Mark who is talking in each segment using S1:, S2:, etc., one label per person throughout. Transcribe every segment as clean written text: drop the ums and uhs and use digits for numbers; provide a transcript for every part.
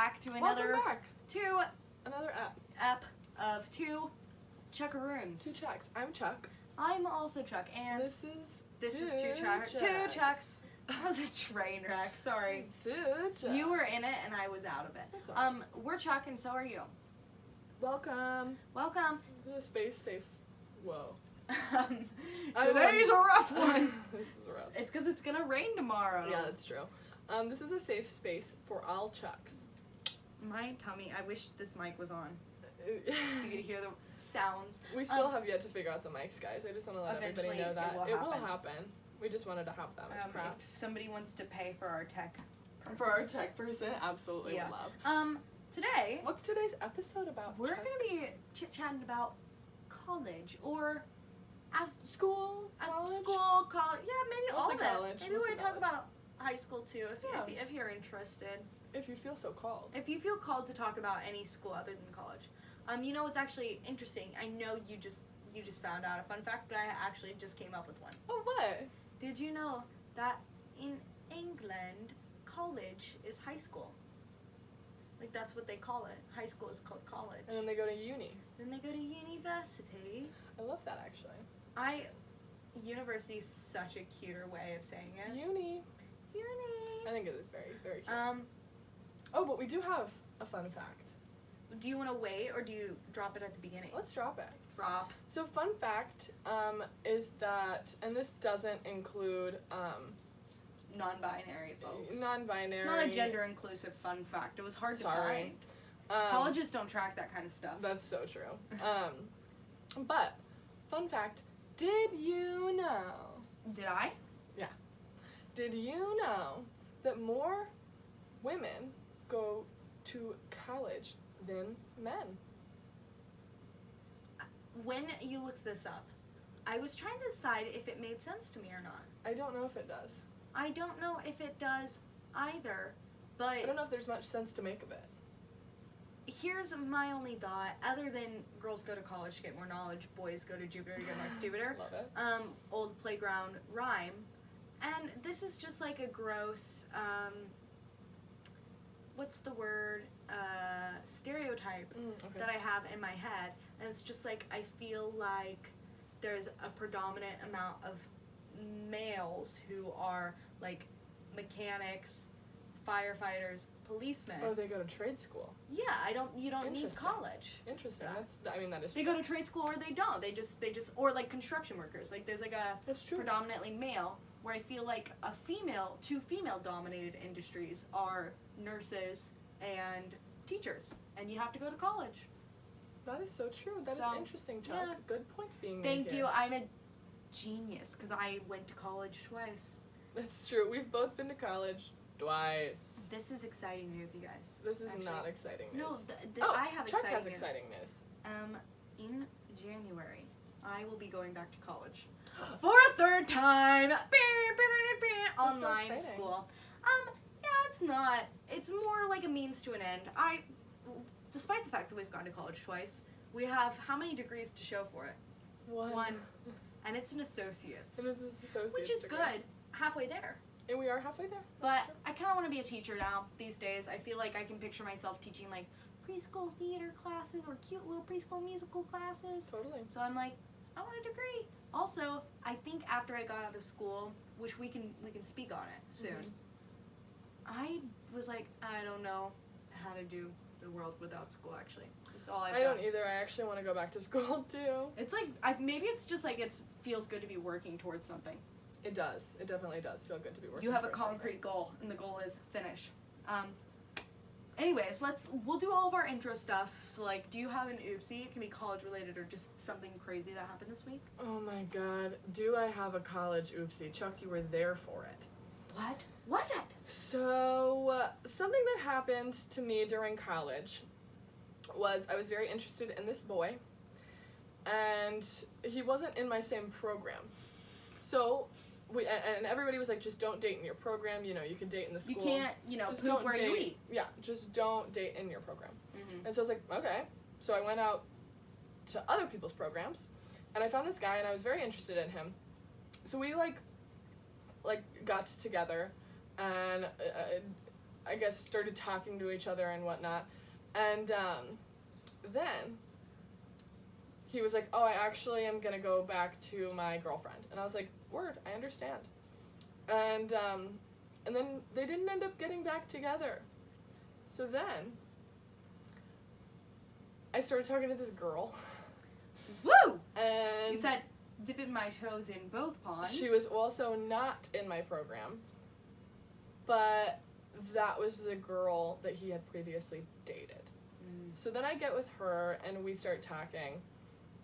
S1: back to another ep of Two Chuckaroons.
S2: Two Chucks. I'm Chuck.
S1: I'm also Chuck, and
S2: this is
S1: Two Chucks. That was a train wreck. Sorry.
S2: Two Chucks.
S1: You were in it, and I was out of it.
S2: That's all right.
S1: We're Chuck, and so are you.
S2: Welcome. This is a space safe. Whoa.
S1: Today's a rough one.
S2: This is rough.
S1: It's because it's gonna rain tomorrow.
S2: Yeah, that's true. This is a safe space for all Chucks.
S1: My tummy. I wish this mic was on. So you could hear the sounds.
S2: We still have yet to figure out the mics, guys. I just want to let everybody know that
S1: it will
S2: happen. We just wanted to have them as props.
S1: If somebody wants to pay for our tech person.
S2: For our tech person, absolutely would love.
S1: Today,
S2: what's today's episode about?
S1: We're going to be chit-chatting about college, or
S2: school, college?
S1: Yeah, maybe all of it.
S2: College.
S1: Maybe we're going to talk about high school too, if you're interested.
S2: If you feel so called.
S1: If you feel called to talk about any school other than college. You know what's actually interesting? I know you just found out a fun fact, but I actually just came up with one.
S2: Oh, what?
S1: Did you know that in England, college is high school? Like, that's what they call it. High school is called college.
S2: And then they go to uni.
S1: Then they go to university.
S2: I love that, actually.
S1: University is such a cuter way of saying it.
S2: Uni. I think it is very, very cute. Oh, but we do have a fun fact.
S1: Do you want to wait, or do you drop it at the beginning?
S2: Let's drop it.
S1: Drop.
S2: So fun fact is that, and this doesn't include
S1: non-binary folks.
S2: Non-binary.
S1: It's not a gender-inclusive fun fact. It was hard to find. Colleges don't track that kind of stuff.
S2: That's so true. But, fun fact, did you know?
S1: Did I?
S2: Yeah. Did you know that more women go to college than men?
S1: When you looked this up, I was trying to decide if it made sense to me or not.
S2: I don't know if it does.
S1: I don't know if it does either, but
S2: I don't know if there's much sense to make of it.
S1: Here's my only thought, other than girls go to college to get more knowledge, boys go to Jupiter to get more stupider.
S2: Love it.
S1: Old playground rhyme. And this is just like a gross, what's the word, stereotype that I have in my head. And it's just like, I feel like there's a predominant amount of males who are like mechanics, firefighters, policemen.
S2: Oh, they go to trade school.
S1: Yeah, you don't need college.
S2: Interesting.
S1: Yeah.
S2: That is
S1: They
S2: true.
S1: go to trade school or they don't. They just or like construction workers. Like there's like a
S2: That's true.
S1: predominantly male, where I feel like two female dominated industries are nurses and teachers, and you have to go to college.
S2: That is so true. That is interesting, Chuck.
S1: Yeah.
S2: Good points being made
S1: Thank
S2: here.
S1: you. I'm a genius because I went to college twice.
S2: That's true. We've both been to college twice.
S1: This is exciting news, you guys.
S2: This is
S1: Actually,
S2: not exciting news.
S1: No, I have
S2: Chuck
S1: exciting
S2: has
S1: news.
S2: exciting news.
S1: In January, I will be going back to college for a third time. Online
S2: so exciting.
S1: school. Yeah, it's not. It's more like a means to an end. Despite the fact that we've gone to college twice, we have how many degrees to show for it? One. And it's an associate's.
S2: And it's an associate's
S1: which is
S2: degree.
S1: good. Halfway there.
S2: And we are halfway there.
S1: But I kind of want to be a teacher now these days. I feel like I can picture myself teaching like preschool theater classes or cute little preschool musical classes.
S2: Totally.
S1: So I'm like, I want a degree. Also, I think after I got out of school, which we can speak on it soon, I was like, I don't know how to do the world without school, actually. It's all I've
S2: I
S1: done.
S2: don't either. I actually want to go back to school, too.
S1: It's like, maybe it's just like it feels good to be working towards something.
S2: It does. It definitely does feel good to be working.
S1: You have a
S2: towards
S1: concrete goal, and the goal is finish. Anyways, we'll do all of our intro stuff. So, like, do you have an oopsie? It can be college-related or just something crazy that happened this week.
S2: Oh, my God. Do I have a college oopsie? Chuck, you were there for it.
S1: What was it?
S2: So, something that happened to me during college was I was very interested in this boy, and he wasn't in my same program. So, and everybody was like, just don't date in your program, you know, you can date in the school.
S1: You can't,
S2: just
S1: poop
S2: don't
S1: where
S2: date,
S1: you eat.
S2: Yeah, just don't date in your program.
S1: Mm-hmm.
S2: And so I was like, okay. So I went out to other people's programs, and I found this guy, and I was very interested in him. So we, like got together, and I guess, started talking to each other and whatnot. And then he was like, oh, I actually am going to go back to my girlfriend. And I was like, word, I understand. And then they didn't end up getting back together. So then I started talking to this girl.
S1: Woo!
S2: And
S1: You said dipping my toes in both ponds.
S2: she was also not in my program, but that was the girl that he had previously dated. So then I get with her and we start talking,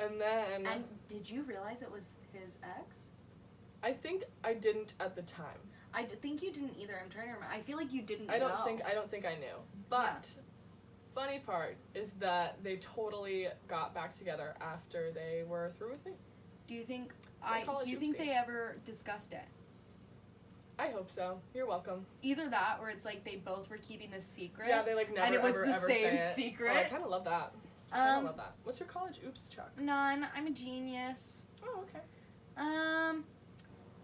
S2: and then
S1: And did you realize it was his ex?
S2: I think I didn't at the time.
S1: I think you didn't either. I'm trying to remember. I feel like you didn't
S2: I don't
S1: know.
S2: think I knew. But funny part is that they totally got back together after they were through with me.
S1: Do you think
S2: my college
S1: do you think
S2: oopsie.
S1: they ever discussed it?
S2: I hope so. You're welcome.
S1: Either that or it's like they both were keeping this secret.
S2: Yeah, they like never
S1: and it was
S2: ever
S1: the
S2: ever
S1: same
S2: say it.
S1: secret.
S2: Oh, I kind of love that. I love that. What's your college oops, Chuck?
S1: None. I'm a genius.
S2: Oh, okay.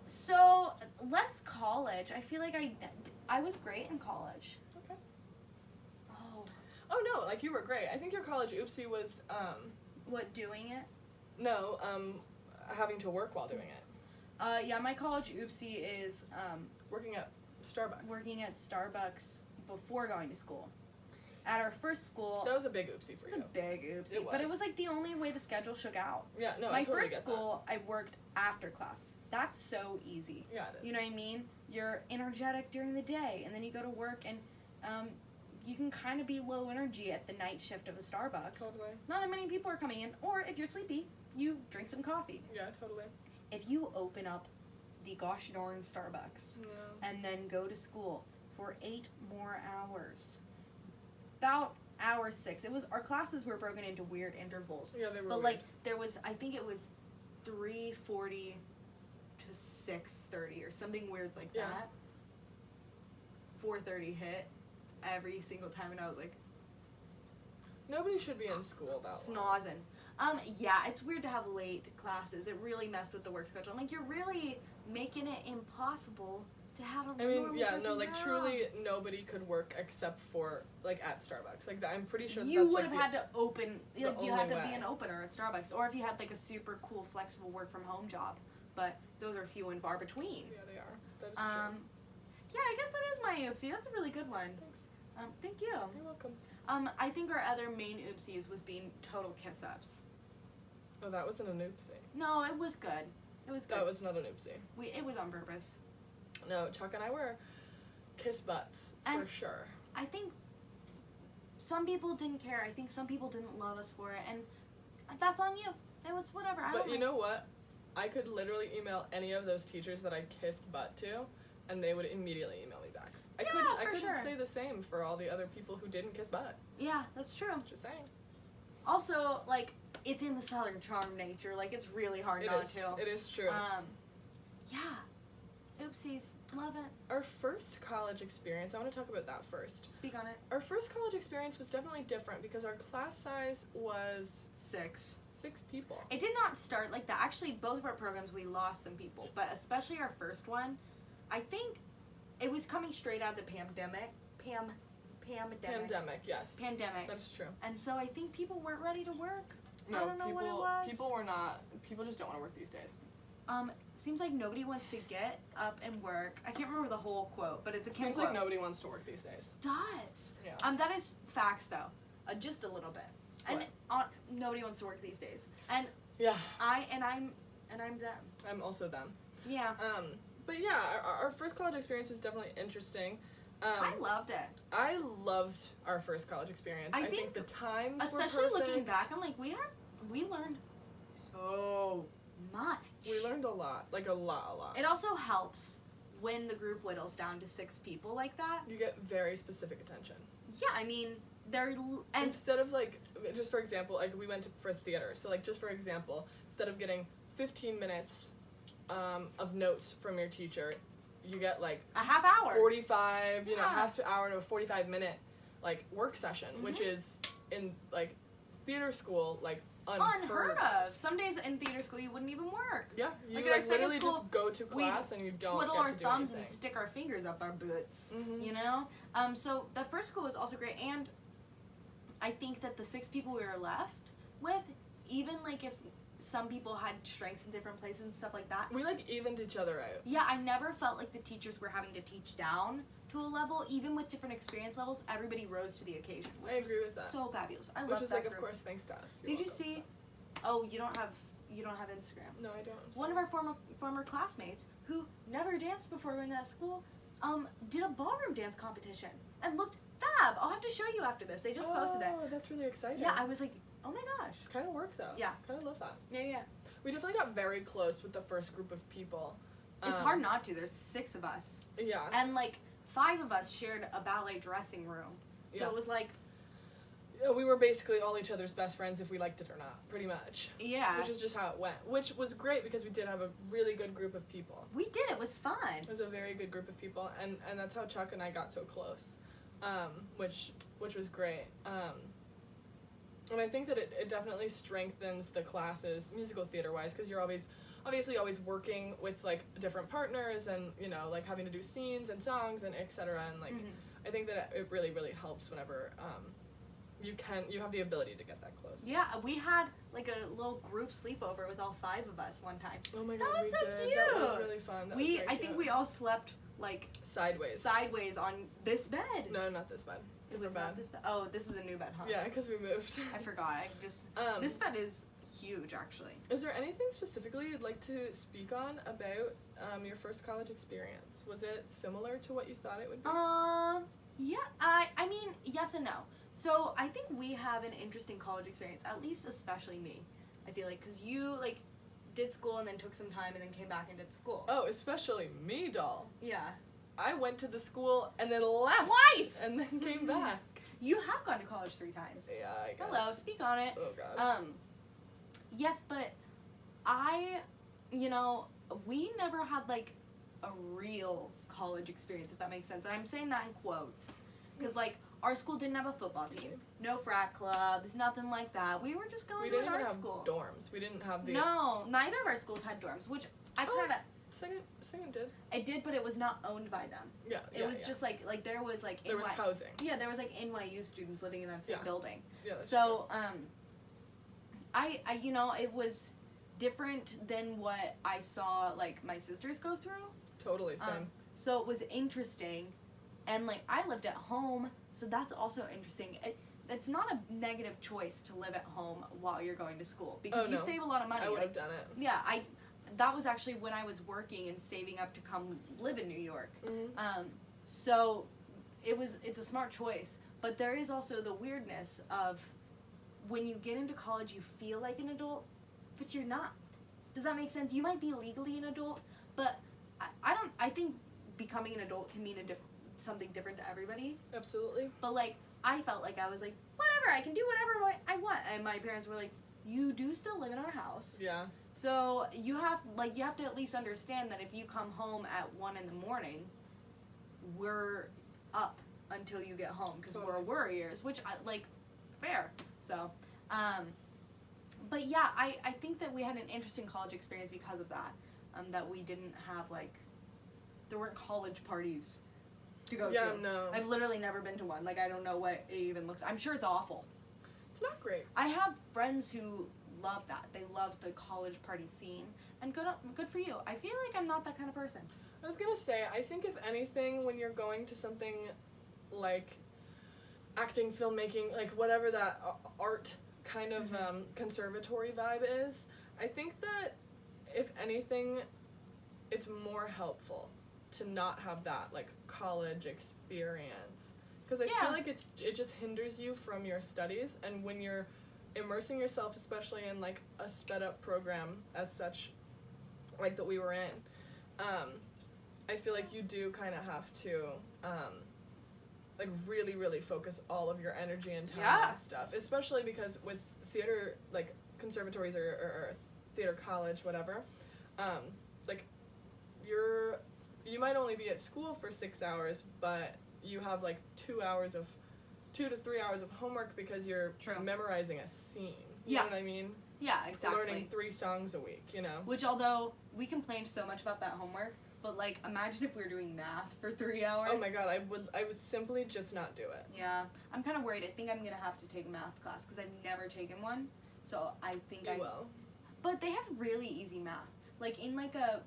S1: So less college. I feel like I was great in college.
S2: Okay.
S1: Oh.
S2: Oh no, like you were great. I think your college oopsie was
S1: What, doing it?
S2: no, having to work while doing it.
S1: Yeah, my college oopsie is
S2: Working at Starbucks.
S1: working at Starbucks before going to school. At our first school,
S2: That was a big oopsie for
S1: it's
S2: you.
S1: a big oopsie,
S2: It
S1: but it
S2: was.
S1: was like the only way the schedule shook out.
S2: Yeah, no, I
S1: My
S2: totally
S1: first
S2: get
S1: school, I worked after class. That's so easy.
S2: that. Yeah, it is.
S1: You know what I mean? You're energetic during the day, and then you go to work, and you can kind of be low energy at the night shift of a Starbucks.
S2: Totally.
S1: Not that many people are coming in, or if you're sleepy, you drink some coffee.
S2: Yeah, totally.
S1: If you open up the gosh darn Starbucks
S2: Yeah.
S1: and then go to school for 8 more hours, about hour 6. Our classes were broken into weird intervals.
S2: Yeah, they were.
S1: But
S2: weird.
S1: like there was, I think it was 3:40 to 6:30 or something weird like
S2: Yeah.
S1: that. 4:30 hit every single time, and I was like
S2: Nobody should be in school that long.
S1: snozzing. Yeah, it's weird to have late classes. It really messed with the work schedule. I'm like, you're really making it impossible to have a
S2: I mean,
S1: normal
S2: yeah,
S1: person
S2: no, like
S1: job.
S2: truly nobody could work except for like at Starbucks. Like I'm pretty sure
S1: You
S2: that's
S1: would
S2: like
S1: have had to open,
S2: the
S1: like you had to
S2: only
S1: be
S2: way.
S1: an opener at Starbucks, or if you had like a super cool, flexible work from home job. But those are few and far between.
S2: Yeah, they are. That is true.
S1: Yeah, I guess that is my oopsie. That's a really good one.
S2: Thanks.
S1: Thank you.
S2: You're welcome.
S1: I think our other main oopsies was being total kiss ups.
S2: Oh, that wasn't an oopsie.
S1: No, it was good. It was good.
S2: That was not an oopsie.
S1: It was on purpose.
S2: No, Chuck and I were kiss butts for
S1: And-
S2: sure.
S1: I think some people didn't care. I think some people didn't love us for it, and that's on you. It was whatever. I
S2: But
S1: don't
S2: you know what? I could literally email any of those teachers that I kissed butt to, and they would immediately email me back. I
S1: Yeah,
S2: couldn't. I
S1: for
S2: couldn't
S1: sure.
S2: say the same for all the other people who didn't kiss butt.
S1: Yeah, that's true.
S2: Just saying.
S1: Also, like, it's in the Southern charm nature. Like, it's really hard
S2: It
S1: not
S2: is.
S1: to.
S2: It is true.
S1: Yeah. Oopsies. Love it.
S2: Our first college experience. I want to talk about that first.
S1: Speak on it.
S2: Our first college experience was definitely different because our class size was
S1: 6.
S2: 6 people.
S1: It did not start like that. Actually, both of our programs, we lost some people. But especially our first one, I think it was coming straight out of the pandemic.
S2: Pandemic, yes.
S1: Pandemic.
S2: That's true.
S1: And so I think people weren't ready to work.
S2: No,
S1: I don't know
S2: people,
S1: what it was.
S2: people were not. People just don't want to work these days.
S1: Seems like nobody wants to get up and work. I can't remember the whole quote, but it's a Kim
S2: Seems
S1: quote.
S2: like nobody wants to work these days.
S1: It does.
S2: Yeah.
S1: That is facts though. Just a little bit. And nobody wants to work these days. And
S2: Yeah.
S1: I'm them.
S2: I'm also them.
S1: Yeah.
S2: But yeah, our first college experience was definitely interesting.
S1: I loved it.
S2: I loved our first college experience.
S1: I
S2: I think
S1: think
S2: the times
S1: Especially
S2: were perfect.
S1: looking back, I'm like, we learned so much.
S2: We learned a lot. Like a lot.
S1: It also helps when the group whittles down to 6 people like that.
S2: You get very specific attention.
S1: Yeah, I mean, and
S2: Instead of like, just for example, like we went for theater. So like just for example, instead of getting 15 minutes of notes from your teacher, you get like
S1: a half hour.
S2: 45,
S1: Yeah.
S2: half an hour to a 45-minute like work session, which is in like theater school, like,
S1: unheard of. Some days in theater school you wouldn't even work.
S2: Yeah, you
S1: Like, in our second
S2: literally
S1: school,
S2: just go to class and you don't
S1: twiddle
S2: get
S1: our
S2: to do
S1: thumbs
S2: anything.
S1: and stick our fingers up our butts.
S2: Mhm.
S1: You know. So the first school was also great, and I think that the 6 people we were left with, even like if some people had strengths in different places and stuff like that.
S2: We, like, evened each other out.
S1: Yeah, I never felt like the teachers were having to teach down to a level. Even with different experience levels, everybody rose to the occasion. Which
S2: I agree with that.
S1: So fabulous. I
S2: Which
S1: love
S2: is,
S1: that
S2: like,
S1: group.
S2: of course, thanks to us.
S1: Did you see? Oh, you don't have Instagram.
S2: No, I don't.
S1: One of our former classmates who never danced before going to that school, did a ballroom dance competition and looked fab. I'll have to show you after this. They just posted it.
S2: Oh, that's really exciting.
S1: Yeah, I was like, oh my gosh.
S2: Kind of work, though.
S1: Yeah.
S2: Kind of love that.
S1: Yeah.
S2: We definitely got very close with the first group of people.
S1: It's hard not to. There's 6 of us.
S2: Yeah.
S1: And like 5 of us shared a ballet dressing room. So
S2: Yeah.
S1: it was like,
S2: Yeah, we were basically all each other's best friends if we liked it or not, pretty much.
S1: yeah.
S2: Which is just how it went. Which was great because we did have a really good group of people.
S1: We did. It was fun.
S2: It was a very good group of people, and that's how Chuck and I got so close, which was great. And I think that it definitely strengthens the classes, musical theater-wise, because you're obviously always working with, like, different partners and, you know, like, having to do scenes and songs and et cetera, and, like, I think that it really, really helps whenever you have the ability to get that close.
S1: Yeah, we had like a little group sleepover with all 5 of us one time.
S2: Oh my
S1: That
S2: god,
S1: was
S2: we
S1: so
S2: did.
S1: cute.
S2: That was really fun. That was very
S1: I think
S2: cute.
S1: we all slept like
S2: sideways
S1: on this bed.
S2: No, not this bed.
S1: It
S2: Different
S1: was not this bed. Oh, this is a new bed, huh?
S2: Yeah, because we moved.
S1: I forgot. I just this bed is huge, actually.
S2: Is there anything specifically you'd like to speak on about your first college experience? Was it similar to what you thought it would be?
S1: Yeah. I mean, yes and no. So I think we have an interesting college experience, at least especially me. I feel like because you like did school and then took some time and then came back and did school.
S2: Oh, especially me, doll.
S1: Yeah.
S2: I went to the school and then left.
S1: Twice!
S2: And then came back.
S1: You have gone to college 3 times.
S2: Yeah, I guess.
S1: Hello, speak on it.
S2: Oh, God.
S1: Yes, but we never had, like, a real college experience, if that makes sense. And I'm saying that in quotes. Because, like, our school didn't have a football team. No frat clubs, nothing like that. We were just going
S2: We
S1: to
S2: didn't
S1: an
S2: even
S1: art
S2: have
S1: school.
S2: dorms. We didn't have the...
S1: No, neither of our schools had dorms, which I
S2: Oh.
S1: kind of...
S2: Second did.
S1: It did, but it was not owned by them.
S2: Yeah,
S1: It was just, like, there was, like...
S2: There was housing.
S1: Yeah, there was, like, NYU students living in that same
S2: Yeah.
S1: building.
S2: Yeah, that's
S1: So, it was different than what I saw, like, my sisters go through.
S2: Totally, same.
S1: So it was interesting. And, like, I lived at home, so that's also interesting. It's not a negative choice to live at home while you're going to school. Because you save a lot of money.
S2: I would
S1: Like,
S2: have done it.
S1: yeah, that was actually when I was working and saving up to come live in New York.
S2: Mm-hmm.
S1: So it's a smart choice. But there is also the weirdness of when you get into college, you feel like an adult, but you're not. Does that make sense? You might be legally an adult, but I think becoming an adult can mean something different to everybody.
S2: Absolutely.
S1: But, like, I felt like I was like, whatever, I can do whatever I want. And my parents were like, you do still live in our house.
S2: Yeah.
S1: So you have to at least understand that if you come home at 1 a.m, we're up until you get home because we're warriors, which fair. So, but yeah, I think that we had an interesting college experience because of that. That we didn't have there weren't college parties to go to.
S2: Yeah, no.
S1: I've literally never been to one. Like, I don't know what it even looks. I'm sure it's awful.
S2: It's not great.
S1: I have friends who love that. They love the college party scene, and good for you. I feel like I'm not that kind of person.
S2: I was gonna say, I think if anything, when you're going to something like acting, filmmaking, like whatever that art kind of conservatory vibe is, I think that if anything, it's more helpful to not have that like college experience, because I feel like it just hinders you from your studies, and when you're immersing yourself, especially in like a sped up program as such, like that we were in, I feel like you do kind of have to like really, really focus all of your energy and time and stuff, especially because with theater, like conservatories or theater college, whatever, like you might only be at school for 6 hours, but you have like 2 hours of 2 to 3 hours of homework because you're
S1: True.
S2: memorizing a scene. You
S1: Yeah.
S2: know what I mean?
S1: Yeah, exactly.
S2: Learning 3 songs a week, you know?
S1: Which, although we complained so much about that homework, but like, imagine if we were doing math for 3 hours.
S2: Oh my god, I would simply just not do it.
S1: Yeah, I'm kind of worried. I think I'm gonna have to take a math class because I've never taken one. So I think
S2: You will.
S1: But they have really easy math. Like in like a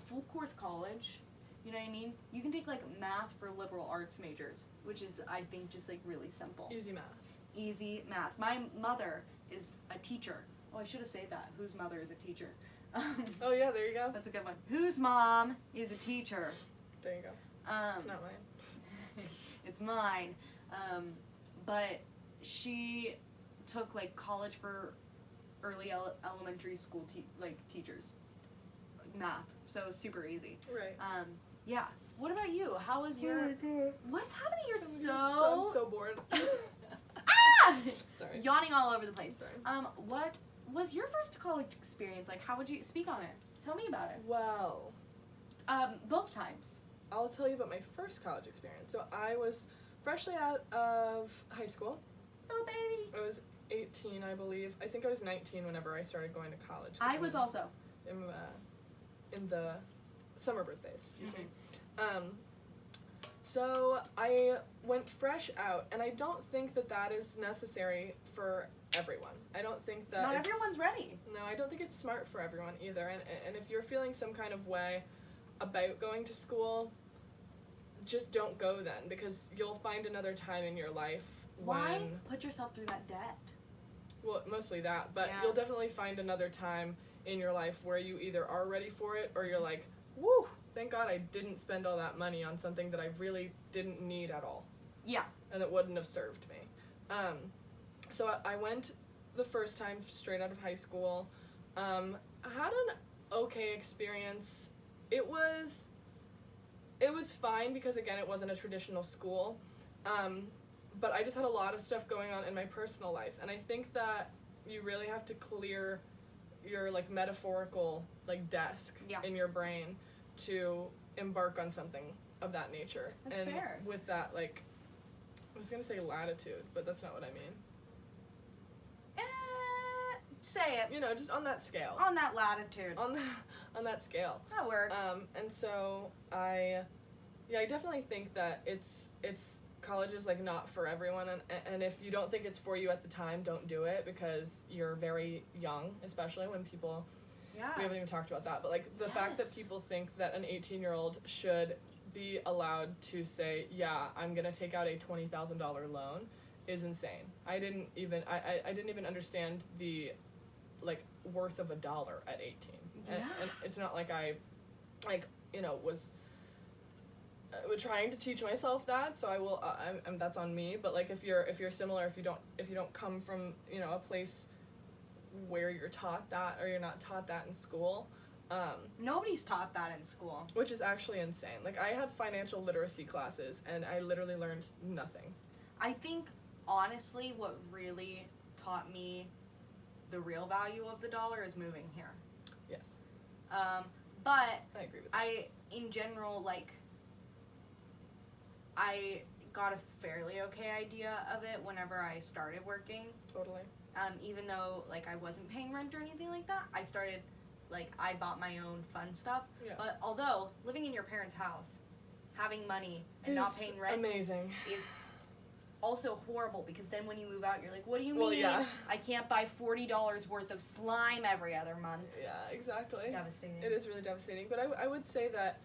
S1: full course college, you know what I mean? You can take like math for liberal arts majors, which is I think just like really simple.
S2: Easy math.
S1: Easy math. My mother is a teacher. Oh, I should have said that. Whose mother is a teacher?
S2: Oh yeah, there you go.
S1: That's a good one. Whose mom is a teacher?
S2: There you go. It's not mine.
S1: It's mine. But she took like college for early elementary school teachers, math. So super easy.
S2: Right.
S1: Yeah. What about you? How was your?
S2: Oh my god.
S1: What's happening? You're
S2: I'm so bored.
S1: ah!
S2: Sorry.
S1: Yawning all over the place.
S2: Sorry.
S1: What was your first college experience like? How would you speak on it? Tell me about it.
S2: Well,
S1: Both times.
S2: I'll tell you about my first college experience. So I was freshly out of high school.
S1: Little baby.
S2: I was 18, I believe. I think I was 19 whenever I started going to college.
S1: I was also.
S2: In the summer birthdays. Excuse me. So I went fresh out, and I don't think that is necessary for everyone. I don't think that
S1: Not everyone's ready.
S2: No, I don't think it's smart for everyone either. And if you're feeling some kind of way about going to school, just don't go then, because you'll find another time in your life
S1: Why
S2: when...
S1: put yourself through that debt?
S2: Well, mostly that, but
S1: Yeah.
S2: you'll definitely find another time in your life where you either are ready for it or you're like, woo, thank God I didn't spend all that money on something that I really didn't need at all.
S1: Yeah.
S2: And that wouldn't have served me. So I went the first time straight out of high school. I had an okay experience. It was fine because, again, it wasn't a traditional school. But I just had a lot of stuff going on in my personal life. And I think that you really have to clear your, like, metaphorical, like, desk
S1: Yeah.
S2: in your brain to embark on something of that nature.
S1: That's
S2: and
S1: fair.
S2: with that, like, I was going to say latitude, but that's not what I mean.
S1: Say it.
S2: You know, just on that scale.
S1: On that latitude.
S2: On that scale.
S1: That works.
S2: And so I definitely think that it's college is like not for everyone, and if you don't think it's for you at the time, don't do it because you're very young, especially when people
S1: Yeah.
S2: we haven't even talked about that, but like the fact that
S1: Yes.
S2: people think that an 18-year-old should be allowed to say, yeah, I'm gonna take out a $20,000 loan is insane. I didn't even understand the like worth of $1 at 18. And it's not like I was trying to teach myself that, so I will that's on me, but like if you're similar, if you don't come from, you know, a place where you're taught that or you're not taught that in school,
S1: Nobody's taught that in school.
S2: which is actually insane. Like I had financial literacy classes and I literally learned nothing.
S1: I think, honestly, what really taught me the real value of the dollar is moving here.
S2: Yes,
S1: But
S2: I agree with that.
S1: in general, like, I got a fairly okay idea of it whenever I started working.
S2: Totally.
S1: Even though, like, I wasn't paying rent or anything like that, I started, like, I bought my own fun stuff.
S2: Yeah.
S1: But although, living in your parents' house, having money and not
S2: It's
S1: paying rent
S2: amazing.
S1: is also horrible, because then when you move out, you're like, what do you
S2: Well,
S1: mean?
S2: yeah.
S1: I can't buy $40 worth of slime every other month.
S2: Yeah, exactly.
S1: Devastating.
S2: It is really devastating, but I would say that,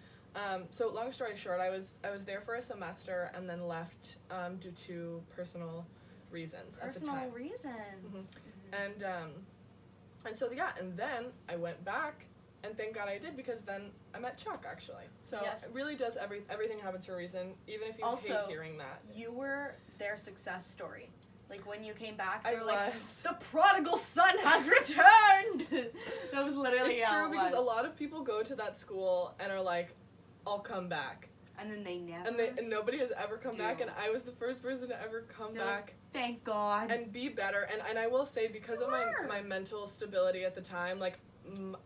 S2: so long story short, I was there for a semester and then left due to personal reasons at the
S1: Personal
S2: time.
S1: reasons.
S2: And so yeah, and then I went back, and thank God I did, because then I met Chuck actually. So
S1: Yes.
S2: it really does everything happens for a reason, even if you
S1: Also,
S2: hate hearing that.
S1: You were their success story. Like, when you came back,
S2: I
S1: they were like,
S2: was.
S1: the prodigal son has returned! That was literally
S2: It's
S1: how
S2: true,
S1: it
S2: because
S1: was.
S2: a lot of people go to that school and are like, I'll come back.
S1: And then they never.
S2: And nobody has ever come back,
S1: do.
S2: and I was the first person to ever come
S1: They're like,
S2: back
S1: Thank God.
S2: and be better. And I will say, because
S1: You
S2: of
S1: were.
S2: my mental stability at the time, like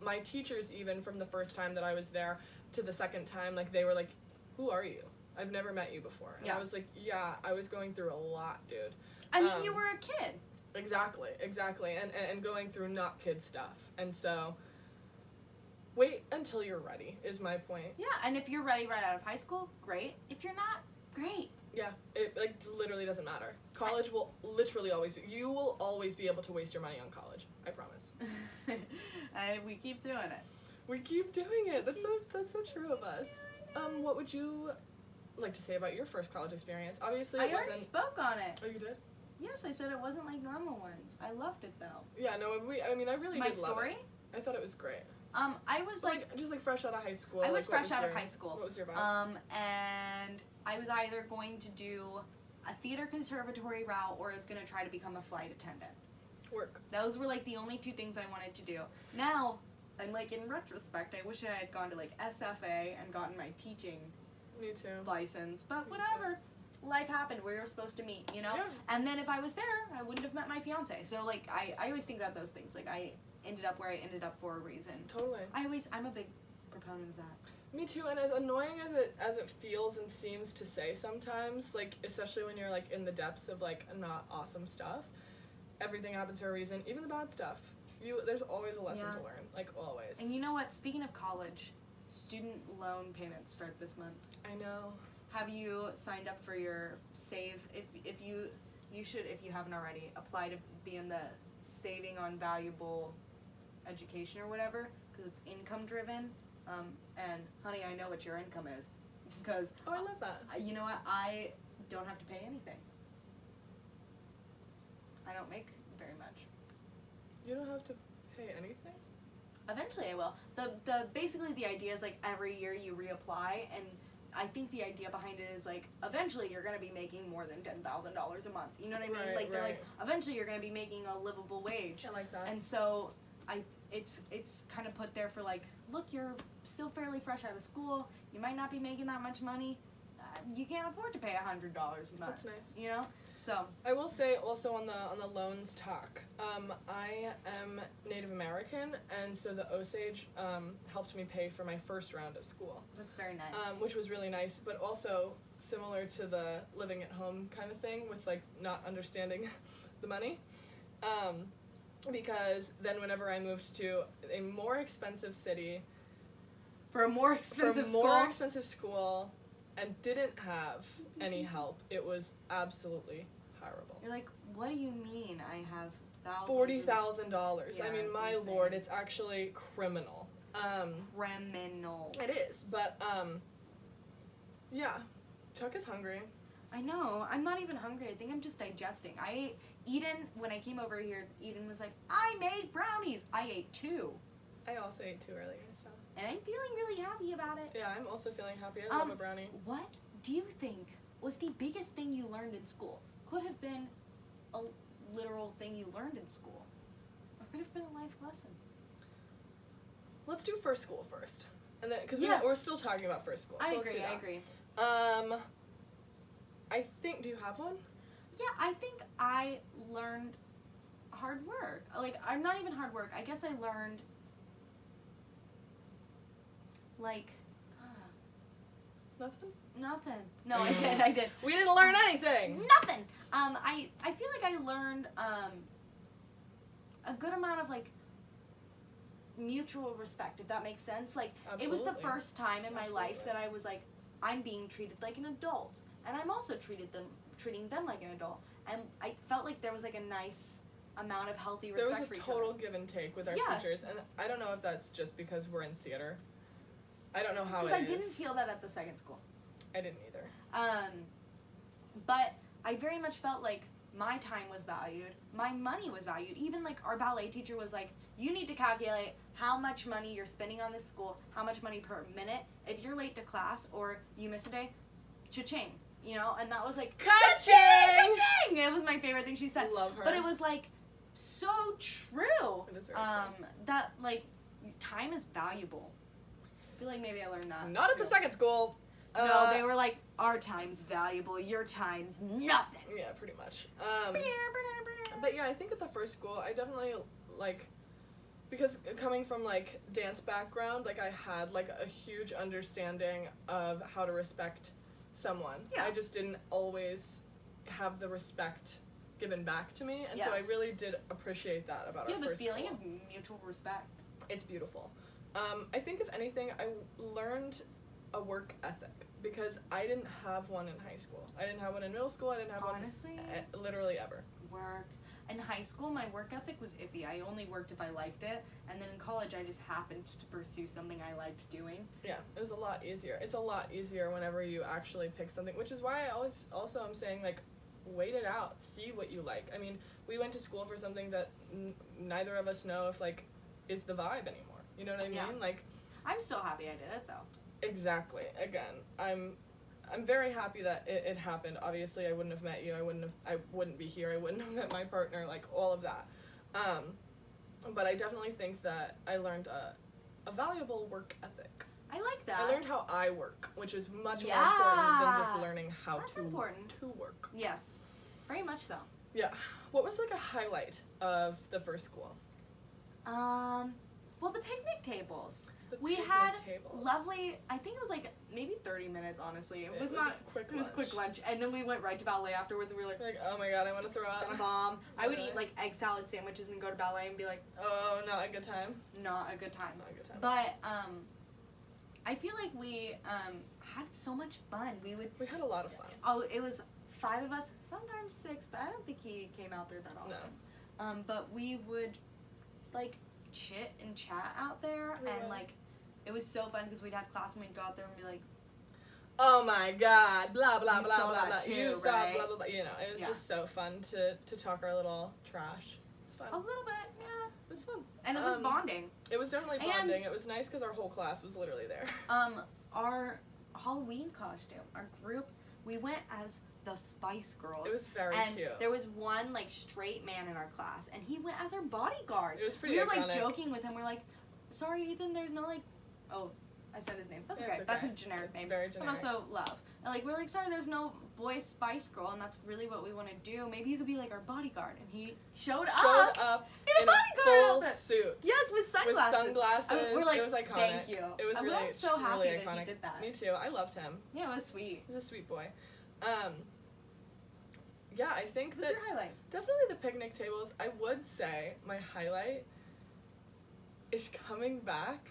S2: my teachers, even from the first time that I was there to the second time, like they were like, who are you? I've never met you before. And
S3: Yeah.
S2: I was like, yeah, I was going through a lot, dude.
S3: I mean, you were a kid.
S2: Exactly. And going through not kid stuff. And so, wait until you're ready, is my point.
S3: Yeah, and if you're ready right out of high school, great. If you're not, great.
S2: Yeah, it, like, literally doesn't matter. College will literally always be, you will always be able to waste your money on college. I promise.
S3: We keep doing it.
S2: We keep doing it. That's so true of us. What would you like to say about your first college experience? Obviously,
S3: I
S2: it
S3: already
S2: wasn't.
S3: spoke on it.
S2: Oh, you did?
S3: Yes, I said it wasn't like normal ones. I loved it though.
S2: Yeah. No. I mean, I really
S3: My
S2: did love
S3: story?
S2: it. I thought it was great.
S3: I was like,
S2: Just like fresh out of high school.
S3: I was
S2: like, what
S3: fresh out of
S2: your-
S3: high school.
S2: What was your vibe?
S3: And I was either going to do a theater conservatory route or I was going to try to become a flight attendant.
S2: Work.
S3: Those were like the only two things I wanted to do. Now, I'm like in retrospect, I wish I had gone to like SFA and gotten my teaching
S2: Me too.
S3: license, but
S2: Me
S3: whatever. Life happened. We were supposed to meet, you know?
S2: Yeah.
S3: And then if I was there, I wouldn't have met my fiance. So like I always think about those things. Like I ended up where I ended up for a reason.
S2: Totally.
S3: I'm a big proponent of that.
S2: Me too. And as annoying as it feels and seems to say sometimes, like especially when you're like in the depths of like not awesome stuff, everything happens for a reason. Even the bad stuff. There's always a lesson to learn. Like always.
S3: And you know what? Speaking of college, student loan payments start this month.
S2: I know.
S3: Have you signed up for your save? If you should, if you haven't already, apply to be in the saving on valuable education or whatever, because it's income driven. And honey, I know what your income is, because
S2: Oh, I love that.
S3: you know what? I don't have to pay anything. I don't make very much.
S2: You don't have to pay anything.
S3: Eventually, I will. The basically the idea is like every year you reapply, and I think the idea behind it is like eventually you're gonna be making more than $10,000 a month. You know what I mean?
S2: Right,
S3: Like they're like
S2: right.
S3: eventually you're gonna be making a livable wage.
S2: I like that.
S3: And so it's kind of put there for like, look, you're still fairly fresh out of school. You might not be making that much money. You can't afford to pay $100 a month.
S2: That's nice.
S3: You know? So
S2: I will say also on the loans talk, I am Native American, and so the Osage helped me pay for my first round of school,
S3: that's very nice.
S2: which was really nice, but also similar to the living at home kind of thing with like not understanding the money, because then whenever I moved to a more expensive city
S3: for a more
S2: for
S3: expensive
S2: a
S3: school.
S2: more expensive school and didn't have any help, it was absolutely horrible.
S3: You're like, what do you mean I have thousands?
S2: $40,000. I
S3: Yeah,
S2: mean,
S3: it's
S2: my
S3: insane.
S2: lord, it's actually criminal.
S3: Criminal.
S2: It is, but yeah, Chuck is hungry.
S3: I know. I'm not even hungry. I think I'm just digesting. I ate Eden when I came over here. Eden was like, I made brownies. I ate 2,
S2: I also ate 2 earlier, so
S3: and I'm feeling really happy about it.
S2: yeah, I'm also feeling happy. I love a brownie.
S3: What do you think was the biggest thing you learned in school? Could have been a literal thing you learned in school, or could have been a life lesson.
S2: Let's do first school first, and then because
S3: Yes.
S2: we're still talking about first school. So
S3: I
S2: let's do
S3: agree. I
S2: that.
S3: agree.
S2: I think. Do you have one?
S3: Yeah, I think I learned hard work. Like, I'm not even hard work. I guess I learned, like,
S2: Nothing.
S3: nothing. No, I did. I did.
S2: We didn't learn anything.
S3: Nothing. I feel like I learned a good amount of like mutual respect, if that makes sense. Like it was the
S2: Absolutely.
S3: first time in my life
S2: Absolutely.
S3: that I was like, I'm being treated like an adult, and I'm also treating them like an adult, and I felt like there was like a nice amount of healthy
S2: There
S3: respect
S2: was
S3: for
S2: a
S3: each
S2: total
S3: other.
S2: give and take with our
S3: Yeah.
S2: teachers, and I don't know if that's just because we're in theater. I don't know how it
S3: Because I
S2: is.
S3: didn't feel that at the second school.
S2: I didn't either.
S3: But I very much felt like my time was valued, my money was valued. Even like our ballet teacher was like, you need to calculate how much money you're spending on this school, how much money per minute. If you're late to class or you miss a day, cha-ching, you know? And that was like,
S2: Ka-ching!
S3: Ka-ching! It was my favorite thing she said.
S2: Love her.
S3: But it was like so true.
S2: It is very true.
S3: That like time is valuable. I feel like maybe I learned that.
S2: Not at the second school.
S3: No, they were like, our time's valuable, your time's nothing.
S2: Yeah, pretty much. But yeah, I think at the first school, I definitely, like, because coming from, like, dance background, like, I had, like, a huge understanding of how to respect someone.
S3: Yeah.
S2: I just didn't always have the respect given back to me, and so I
S3: Yes.
S2: really did appreciate that about
S3: Yeah,
S2: our
S3: the
S2: first
S3: feeling
S2: school.
S3: of mutual respect.
S2: It's beautiful. I think if anything, I learned a work ethic because I didn't have one in high school. I didn't have one in middle school. I didn't have
S3: Honestly,
S2: one literally ever.
S3: work. In high school, my work ethic was iffy. I only worked if I liked it, and then in college, I just happened to pursue something I liked doing.
S2: Yeah, it was a lot easier. It's a lot easier whenever you actually pick something, which is why I always also am saying, like, wait it out, see what you like. I mean, we went to school for something that neither of us know if, like, is the vibe anymore. You know what I mean?
S3: Yeah.
S2: Like,
S3: I'm still happy I did it, though.
S2: exactly. Again, I'm very happy that it happened. Obviously, I wouldn't have met you. I wouldn't be here. I wouldn't have met my partner. Like all of that. But I definitely think that I learned a valuable work ethic.
S3: I like that.
S2: I learned how I work, which is much more
S3: Yeah.
S2: important than just learning how
S3: That's
S2: to
S3: important.
S2: to work.
S3: Yes, very much so.
S2: Yeah. What was like a highlight of the first school?
S3: Well, the picnic tables.
S2: The
S3: We
S2: picnic
S3: had
S2: tables.
S3: lovely. I think it was like maybe 30 minutes. Honestly, it was
S2: a
S3: not.
S2: quick
S3: It was quick lunch, and then we went right to ballet afterwards. And we were like,
S2: Like, oh my god, I want to throw up.
S3: gonna bomb. I would
S2: Really?
S3: eat like egg salad sandwiches and go to ballet and be like,
S2: Oh, not a good time.
S3: not a good time.
S2: Not a good time.
S3: But I feel like we had so much fun. We would.
S2: We had a lot of fun.
S3: Oh, it was 5 of us, sometimes 6, but I don't think he came out there that often.
S2: No.
S3: But we would like chit and chat out there,
S2: We
S3: and
S2: would.
S3: like it was so fun because we'd have class and we'd go out there and be like,
S2: Oh my god, blah blah
S3: You
S2: blah
S3: saw
S2: blah
S3: that
S2: blah.
S3: too,
S2: You saw
S3: right?
S2: blah blah blah. You know, it was
S3: Yeah.
S2: just so fun to talk our little trash. It was fun.
S3: a little bit, yeah.
S2: It was fun.
S3: And it was bonding.
S2: It was definitely
S3: And-
S2: bonding. It was nice because our whole class was literally there.
S3: Our Halloween costume, our group, we went as the Spice Girls.
S2: It was very
S3: and
S2: cute.
S3: there was one like straight man in our class, and he went as our bodyguard.
S2: It was pretty
S3: We were like
S2: iconic.
S3: joking with him. We're like, "Sorry, Ethan, there's no like." Oh, I said his name. That's
S2: Yeah,
S3: okay.
S2: it's
S3: That's a
S2: okay.
S3: generic
S2: It's
S3: name.
S2: very
S3: But
S2: generic.
S3: also love. And like we're like, "Sorry, there's no boy Spice Girl," and that's really what we want to do. Maybe you could be like our bodyguard. And he showed up
S2: in
S3: in
S2: a
S3: a bodyguard
S2: full
S3: outfit.
S2: suit.
S3: Yes, with
S2: With
S3: sunglasses.
S2: sunglasses.
S3: We're like,
S2: it was iconic.
S3: "Thank you."
S2: It was
S3: I
S2: really,
S3: was so happy
S2: really
S3: that
S2: iconic.
S3: he did that.
S2: Me too. I loved him.
S3: Yeah, it was sweet.
S2: He's a sweet boy. Yeah, I think
S3: What's
S2: that
S3: your highlight?
S2: definitely the picnic tables. I would say my highlight is coming back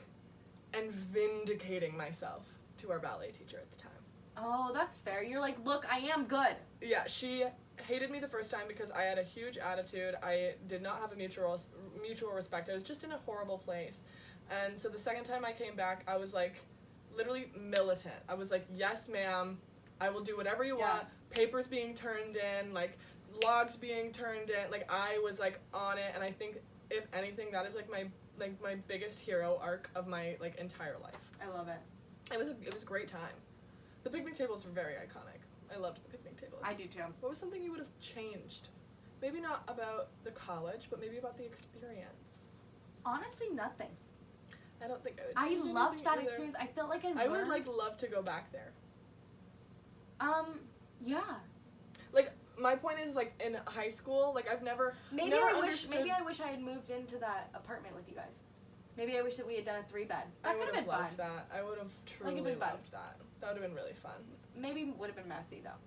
S2: and vindicating myself to our ballet teacher at the time.
S3: Oh, that's fair. You're like, look, I am good.
S2: Yeah, she hated me the first time because I had a huge attitude. I did not have a mutual respect. I was just in a horrible place. And so the second time I came back, I was like literally militant. I was like, yes, ma'am, I will do whatever you
S3: Yeah.
S2: want. Papers being turned in, like logs being turned in. Like I was like on it, and I think if anything, that is like my biggest hero arc of my like entire life.
S3: I love it.
S2: It was a great time. The picnic tables were very iconic. I loved the picnic tables.
S3: I do too.
S2: What was something you would have changed? Maybe not about the college, but maybe about the experience.
S3: Honestly, nothing.
S2: I don't think I would.
S3: I
S2: change
S3: loved
S2: anything
S3: that
S2: either.
S3: experience. I felt like I learned.
S2: I would like love to go back there.
S3: Yeah.
S2: Like my point is like in high school, like I've never.
S3: Maybe
S2: never
S3: I wish.
S2: understood-
S3: Maybe I wish I had moved into that apartment with you guys. Maybe I wish that we had done a 3-bed.
S2: I
S3: That
S2: would
S3: could
S2: have
S3: have been
S2: loved
S3: fun.
S2: that. I would have truly
S3: been fun.
S2: loved that. That would have been really fun.
S3: Maybe would have been messy though.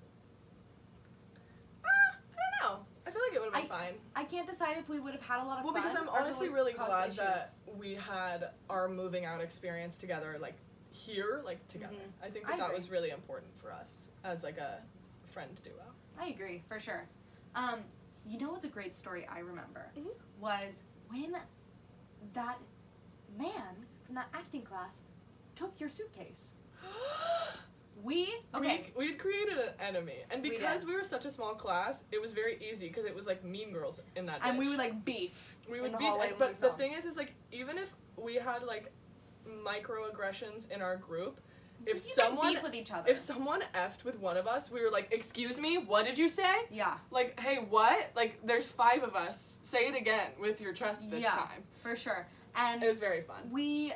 S2: I don't know. I feel like it would have been fine.
S3: I can't decide if we would have had a lot of
S2: Well,
S3: fun.
S2: because I'm
S3: or if it
S2: honestly
S3: would
S2: really
S3: cause
S2: glad
S3: issues.
S2: that we had our moving out experience together, like here, like together.
S3: Mhm.
S2: I think
S3: I
S2: that
S3: agree.
S2: was really important for us as like a friend duo.
S3: I agree for sure. You know what's a great story I remember
S2: Mhm.
S3: was when that man from that acting class took your suitcase. We
S2: We had created an enemy, and
S3: We
S2: because
S3: did.
S2: we were such a small class, it was very easy because it was like Mean Girls in that.
S3: and we
S2: ditch.
S3: would like beef.
S2: we
S3: in
S2: would
S3: the
S2: be,
S3: hallway when
S2: but
S3: we saw
S2: the
S3: him.
S2: thing is like even if we had like microaggressions in our group, if
S3: You can
S2: someone
S3: beef with each other.
S2: if someone effed with one of us, we were like, "Excuse me, what did you say?"
S3: Yeah,
S2: Like, hey, what? Like, there's 5 of us. Say it again with your chest this
S3: Yeah.
S2: time.
S3: for sure. And
S2: It was very fun.
S3: we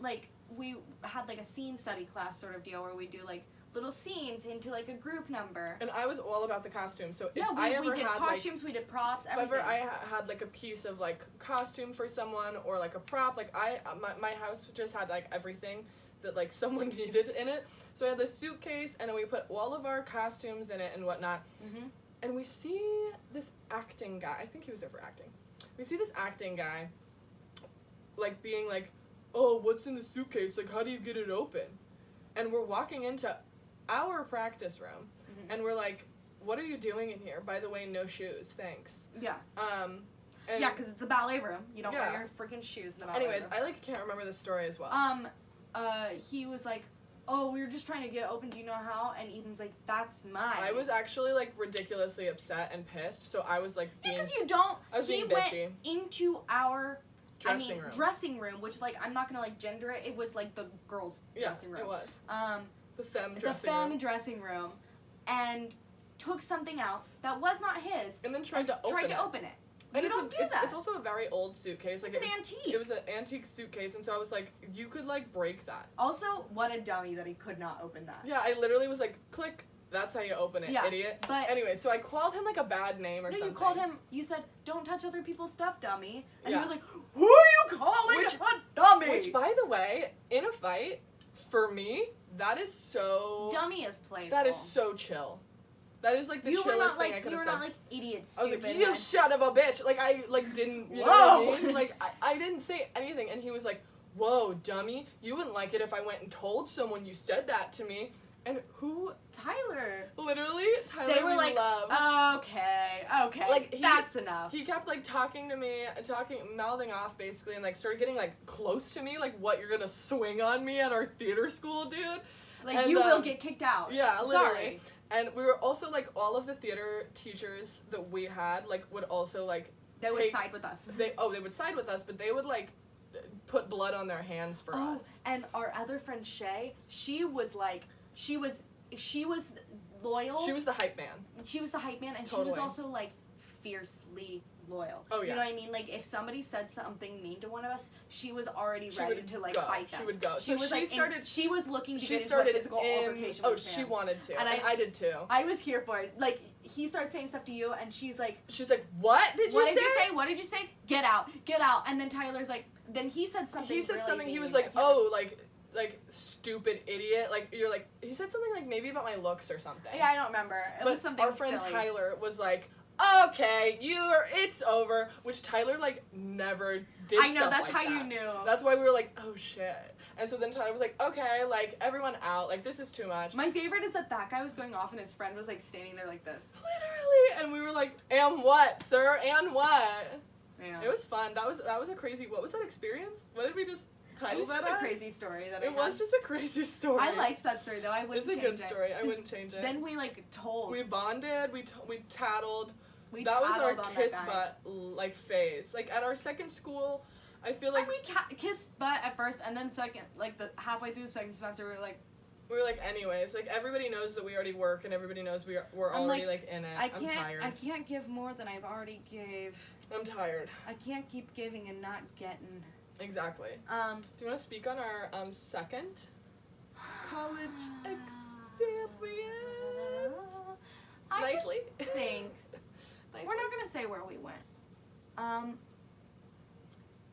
S3: like we had like a scene study class sort of deal where we do like little scenes into like a group number.
S2: And I was all about the costumes. So if
S3: Yeah,
S2: I
S3: we
S2: ever
S3: did
S2: had
S3: costumes, we did props,
S2: if
S3: everything.
S2: ever I had like a piece of like costume for someone or like a prop, like my house just had like everything that like someone needed in it. So we had this suitcase, and then we put all of our costumes in it and whatnot.
S3: Mm-hmm.
S2: And we see this acting guy. I think he was there for acting. We see this acting guy, like being like, "Oh, what's in the suitcase? Like, how do you get it open?" And we're walking into our practice room, and we're like, "What are you doing in here? By the way, no shoes, thanks."
S3: Yeah.
S2: And
S3: Yeah, because it's the ballet room. You don't
S2: Yeah.
S3: wear your freaking shoes in the ballet
S2: anyways,
S3: room.
S2: I like can't remember the story as well.
S3: He was like, "Oh, we were just trying to get it open. Do you know how?" And Ethan's like, "That's mine."
S2: I was actually like ridiculously upset and pissed, so I was like being
S3: because you don't.
S2: I was
S3: he
S2: being
S3: went
S2: bitchy.
S3: into our
S2: Dressing room.
S3: dressing room, which like I'm not gonna like gender it. It was like the girls'
S2: Yeah,
S3: dressing room.
S2: it was the femme
S3: The
S2: dressing
S3: femme
S2: room,
S3: dressing room, and took something out that was not his
S2: and then tried
S3: and
S2: to open it.
S3: And
S2: And
S3: you don't do
S2: it's
S3: that.
S2: It's also a very old suitcase. Like
S3: It's an
S2: it
S3: antique.
S2: was an antique suitcase, and so I was like, you could like break that.
S3: Also, what a dummy that he could not open that.
S2: Yeah, I literally was like, click. That's how you open it,
S3: Yeah,
S2: idiot.
S3: but-
S2: anyway, so I called him like a bad name or
S3: No,
S2: something.
S3: you called him. You said, "Don't touch other people's stuff, dummy." And
S2: Yeah.
S3: he was like, "Who are you calling
S2: Which-
S3: a dummy?"
S2: Which, by the way, in a fight, for me, that is so.
S3: Dummy is playful.
S2: That is so chill. That is like the
S3: You were
S2: chillest
S3: not
S2: thing I
S3: like
S2: could
S3: you
S2: have
S3: were
S2: said.
S3: not like idiot,
S2: I was
S3: stupid.
S2: like, you
S3: and-
S2: son of a bitch. Like, I, like, didn't, you know
S3: Whoa.
S2: what I mean? Like, I didn't say anything. And he was like, whoa, dummy. You wouldn't like it if I went and told someone you said that to me. And who,
S3: Tyler.
S2: literally, Tyler
S3: They were
S2: we
S3: like,
S2: love.
S3: okay,
S2: Like,
S3: that's enough.
S2: He kept, like, talking to me, mouthing off, basically, and, like, started getting, like, close to me, like, what, you're gonna swing on me at our theater school, dude?
S3: Like,
S2: and,
S3: you will get kicked out.
S2: Yeah,
S3: I'm
S2: literally.
S3: Sorry.
S2: And we were also, like, all of the theater teachers that we had, like, would also, like,
S3: They would
S2: take-
S3: side with us.
S2: they would side with us, but they would, like, put blood on their hands for us.
S3: And our other friend Shay, she was like, she was loyal.
S2: She was the hype man.
S3: She was the hype man, and she
S2: Totally.
S3: was also like fiercely loyal.
S2: Oh, yeah.
S3: You know what I mean? Like if somebody said something mean to one of us, she was already
S2: She
S3: ready
S2: would
S3: to like
S2: go.
S3: fight them.
S2: She would go.
S3: She
S2: So
S3: was
S2: she
S3: like
S2: started-
S3: she was looking to
S2: She
S3: get into a
S2: started
S3: physical altercation
S2: Oh,
S3: with him.
S2: she wanted to.
S3: And
S2: And I did too.
S3: I was here for it. Like he starts saying stuff to you, and she's like,
S2: She's like, what did you
S3: "What
S2: say?
S3: did you say? What did you say? Get out, get out!" And then Tyler's like, then he said something.
S2: He said
S3: really
S2: something, he
S3: mean.
S2: was
S3: I
S2: like,
S3: can't
S2: oh, like, stupid idiot. Like, you're like, he said something like maybe about my looks or something.
S3: Yeah, I don't remember. It
S2: But
S3: was something
S2: our friend
S3: silly.
S2: Tyler was like, okay, it's over. Which Tyler, like, never did
S3: I know,
S2: stuff
S3: that's
S2: like
S3: how
S2: that.
S3: you knew.
S2: That's why we were like, oh, shit. And so then Tyler was like, okay, like, everyone out. Like, this is too much.
S3: My favorite is that guy was going off and his friend was like standing there like this.
S2: Literally. And we were like, and what, sir? And what?
S3: Yeah.
S2: It was fun. That was a crazy, what was that experience? What did we just
S3: It
S2: title
S3: was
S2: that
S3: just a
S2: as?
S3: crazy story that I
S2: It
S3: had.
S2: was just a crazy story.
S3: I liked that story though. I wouldn't
S2: It's a
S3: change
S2: good story.
S3: it.
S2: I wouldn't change it.
S3: Then we like told.
S2: We bonded. We tattled.
S3: We
S2: That was our
S3: tattled on
S2: kiss
S3: that guy.
S2: butt like phase. Like at our second school, I feel like
S3: we kissed butt at first, and then second, like the halfway through the second semester, we were like,
S2: anyways, like everybody knows that we already work and everybody knows we're
S3: I'm
S2: already
S3: like,
S2: in it.
S3: I
S2: I'm tired.
S3: can't give more than I've already gave.
S2: I'm tired.
S3: I can't keep giving and not getting.
S2: Exactly. Do you want to speak on our second college experience? Nicely.
S3: I just think
S2: Nicely.
S3: we're not gonna say where we went.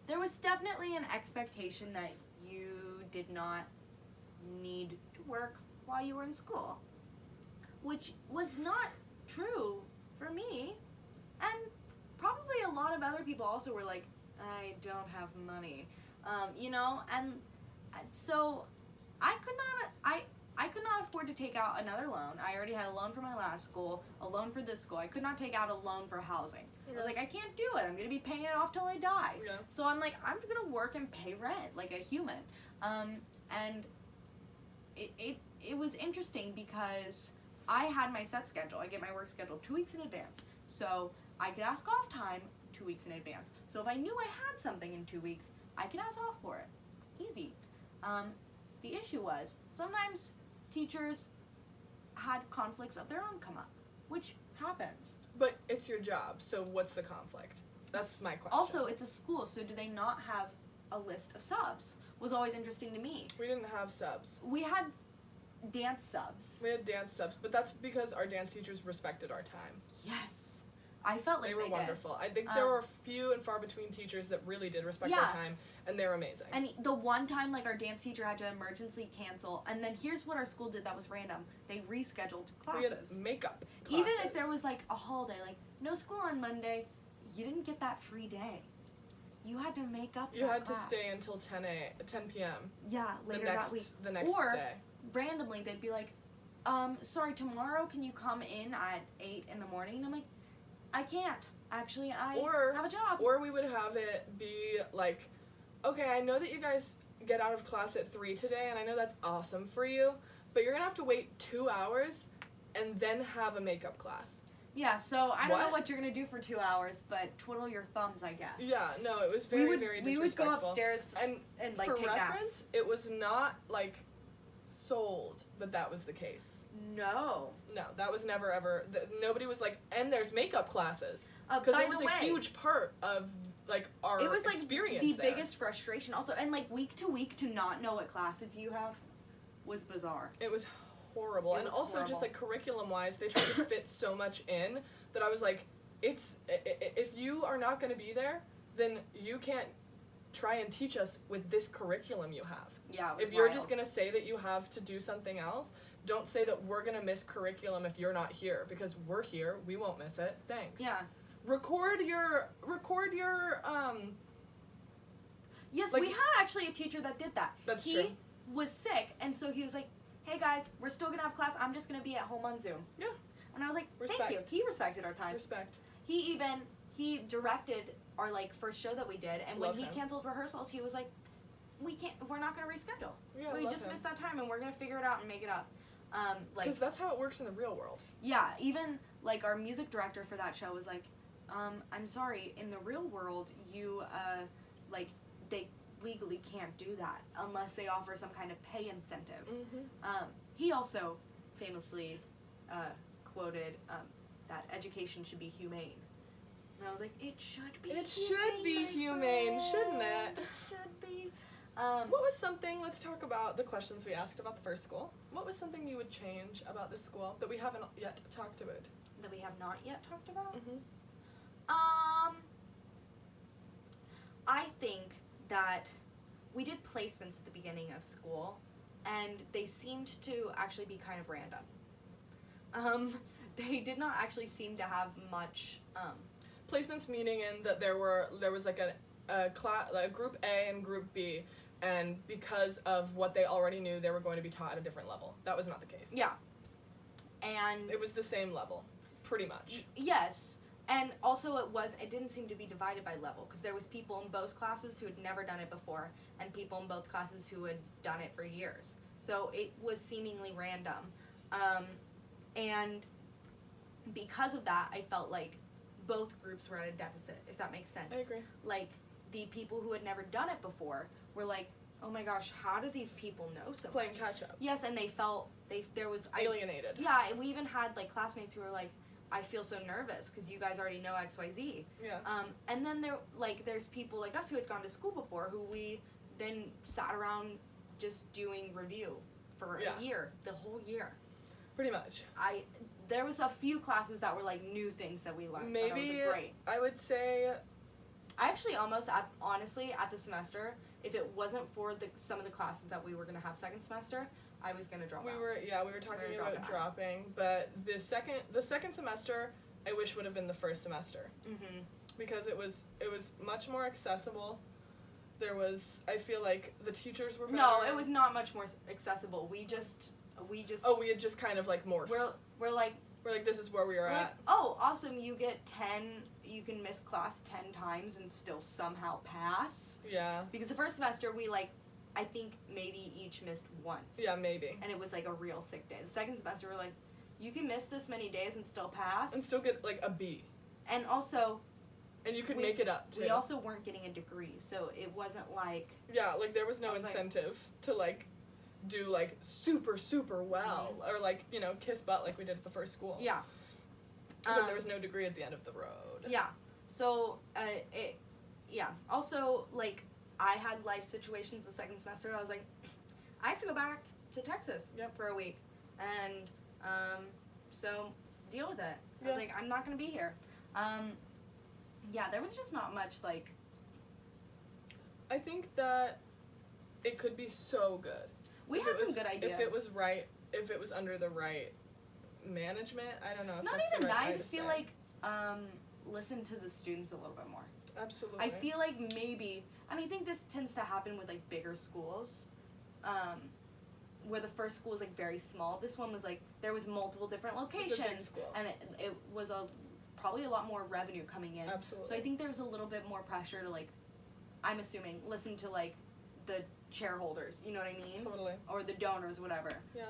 S3: There was definitely an expectation that you did not need to work while you were in school, which was not true for me, and probably a lot of other people also were like, I don't have money, and so I could not afford to take out another loan. I already had a loan for my last school, a loan for this school. I could not take out a loan for housing. I was like, I can't do it. I'm going to be paying it off till I die.
S2: Yeah.
S3: So I'm like, I'm going to work and pay rent like a human. And it was interesting because I had my set schedule. I get my work scheduled 2 weeks in advance. So I could ask off time 2 weeks in advance. So if I knew I had something in 2 weeks, I could ask off for it. Easy. The issue was sometimes teachers had conflicts of their own come up, which happens.
S2: But it's your job, so what's the conflict? That's my question.
S3: Also, it's a school, so do they not have a list of subs? Was always interesting to me.
S2: we didn't have subs.
S3: We had dance subs.
S2: We had dance subs, but that's because our dance teachers respected our time.
S3: Yes. I felt like
S2: they were
S3: did.
S2: wonderful. I think there were few and far between teachers that really did respect their time, and they're amazing.
S3: And the one time, like, our dance teacher had to emergency cancel, and then here's what our school did that was random. They rescheduled
S2: We had
S3: classes.
S2: makeup classes.
S3: Even if there was, like, a holiday, like, no school on Monday, you didn't get that free day. You had to make up
S2: You
S3: that
S2: had
S3: class.
S2: to stay until 10 p.m.
S3: Yeah, later that week.
S2: The next
S3: Or,
S2: day.
S3: randomly, they'd be like, sorry, tomorrow can you come in at 8 in the morning? And I'm like, I can't. Actually, I have a job.
S2: Or we would have it be like, okay, I know that you guys get out of class at 3 today, and I know that's awesome for you, but you're going to have to wait 2 hours and then have a makeup class.
S3: Yeah, so I don't know
S2: What?
S3: what you're going to do for 2 hours, but twiddle your thumbs, I guess.
S2: Yeah, no, it was very, very disrespectful.
S3: We would go upstairs
S2: and
S3: like,
S2: for
S3: take
S2: reference,
S3: naps.
S2: it was not, like, sold that was the case.
S3: No.
S2: No, that was never ever, nobody was like, and there's makeup classes.
S3: By
S2: Because it
S3: the
S2: was
S3: way,
S2: a huge part of, like, our
S3: it was like
S2: experience
S3: the
S2: there.
S3: biggest frustration also, and like week to week to not know what classes you have was bizarre.
S2: It was horrible.
S3: It
S2: And
S3: was
S2: also
S3: horrible.
S2: just like curriculum wise, they tried to fit so much in that I was like, if you are not going to be there, then you can't try and teach us with this curriculum you have.
S3: Yeah, it was
S2: If you're
S3: wild.
S2: just going to say that you have to do something else, don't say that we're going to miss curriculum if you're not here, because we're here, we won't miss it. Thanks.
S3: Yeah.
S2: Record your
S3: Yes,
S2: like-
S3: we had actually a teacher that did that.
S2: That's
S3: he
S2: true.
S3: was sick, and so he was like, "Hey guys, we're still gonna have class. I'm just gonna be at home on Zoom."
S2: Yeah.
S3: And I was like, "Thank
S2: Respect.
S3: you." He respected our time.
S2: respect.
S3: He directed our like first show that we did, and when
S2: Love
S3: he
S2: him.
S3: canceled rehearsals, he was like, we're not gonna reschedule.
S2: Yeah,
S3: we
S2: love
S3: just
S2: him.
S3: missed that time, and we're gonna figure it out and make it up." Like,
S2: Because that's how it works in the real world.
S3: yeah, even like our music director for that show was like, I'm sorry, in the real world, you like they legally can't do that unless they offer some kind of pay incentive.
S2: Mm-hmm.
S3: He also famously quoted that education should be humane. And I was like, it should be.
S2: It should be
S3: my
S2: humane, shouldn't it?
S3: It should be.
S2: What was something, let's talk about the questions we asked about the first school. What was something you would change about this school that we haven't yet talked about?
S3: That we have not yet talked about?
S2: Mm-hmm.
S3: I think that we did placements at the beginning of school, and they seemed to actually be kind of random. They did not actually seem to have much,
S2: Placements meaning in that there was like a group A and group B, and because of what they already knew, they were going to be taught at a different level. That was not the case.
S3: yeah. And
S2: It was the same level, pretty much.
S3: yes, and also it didn't seem to be divided by level, because there was people in both classes who had never done it before, and people in both classes who had done it for years. So it was seemingly random. And because of that, I felt like both groups were at a deficit, if that makes sense.
S2: I agree.
S3: Like, the people who had never done it before were like, oh my gosh, how do these people know so
S2: Playing
S3: much?
S2: catch up.
S3: Yes, and they felt, there was...
S2: Alienated.
S3: Yeah, and we even had, like, classmates who were like, I feel so nervous because you guys already know XYZ.
S2: Yeah.
S3: And then there's people like us who had gone to school before who we then sat around just doing review for a year, the whole year.
S2: Pretty much.
S3: There was a few classes that were like new things that we learned. That
S2: Maybe
S3: was great.
S2: I would say
S3: I actually honestly at the semester, if it wasn't for some of the classes that we were gonna have second semester, I was gonna drop out.
S2: we were talking
S3: drop
S2: about
S3: out.
S2: dropping, but the second semester I wish would have been the first semester.
S3: Mm-hmm.
S2: Because it was much more accessible. There was, I feel like the teachers were better.
S3: No, it was not much more accessible. We just.
S2: Oh, we had just kind of like morphed.
S3: We're like.
S2: We're like, this is where we are
S3: We're like,
S2: at.
S3: oh, awesome! You get 10. You can miss class 10 times and still somehow pass.
S2: Yeah.
S3: Because the first semester we I think maybe each missed once.
S2: Yeah, maybe.
S3: And it was like a real sick day. The second semester we're like, you can miss this many days and still pass.
S2: And still get like a B.
S3: And also.
S2: And you could make it up too.
S3: We also weren't getting a degree, so it wasn't like.
S2: Yeah, like there was no
S3: was like-
S2: incentive to like do like super super well or like kiss butt like we did at the first school.
S3: Yeah.
S2: Because there was no degree at the end of the road.
S3: Yeah. So Also, like, I had life situations the second semester. I was like, I have to go back to Texas for a week, and so deal with it. I was like, I'm not gonna be here. Yeah, there was just not much, like...
S2: I think that it could be so good.
S3: We had some good ideas.
S2: If it was right, if it was under the right management, I don't know if
S3: Not
S2: that's
S3: even
S2: the right
S3: that,
S2: way
S3: I just
S2: to
S3: feel
S2: say.
S3: like, listen to the students a little bit more.
S2: Absolutely.
S3: I feel like maybe, and I think this tends to happen with, like, bigger schools, where the first school is, like, very small. This one was, like, there was multiple different locations.
S2: It's a big school.
S3: And it was probably a lot more revenue coming in.
S2: Absolutely.
S3: So I think there's a little bit more pressure to, like, I'm assuming, listen to, like, the shareholders, you know what I mean?
S2: Totally.
S3: Or the donors, whatever.
S2: Yeah.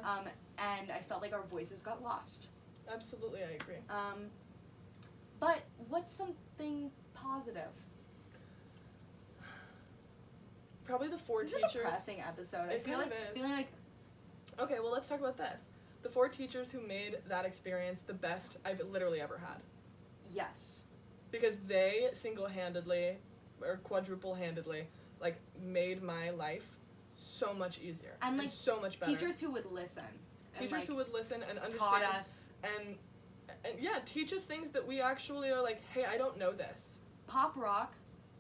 S3: And I felt like our voices got lost.
S2: Absolutely, I agree.
S3: But what's something positive?
S2: Probably the 4
S3: This is
S2: teachers.
S3: a depressing episode. I
S2: It
S3: feel
S2: kind
S3: like
S2: of is.
S3: feeling like
S2: Okay, well, let's talk about this. The 4 teachers who made that experience the best I've literally ever had.
S3: yes.
S2: Because they single-handedly, or quadruple-handedly, like, made my life so much easier.
S3: And, like,
S2: so much better.
S3: Teachers who would listen.
S2: Teachers
S3: and, like,
S2: who would listen and understand.
S3: taught us.
S2: And yeah, teach us things that we actually are like, hey, I don't know this.
S3: Pop Rock,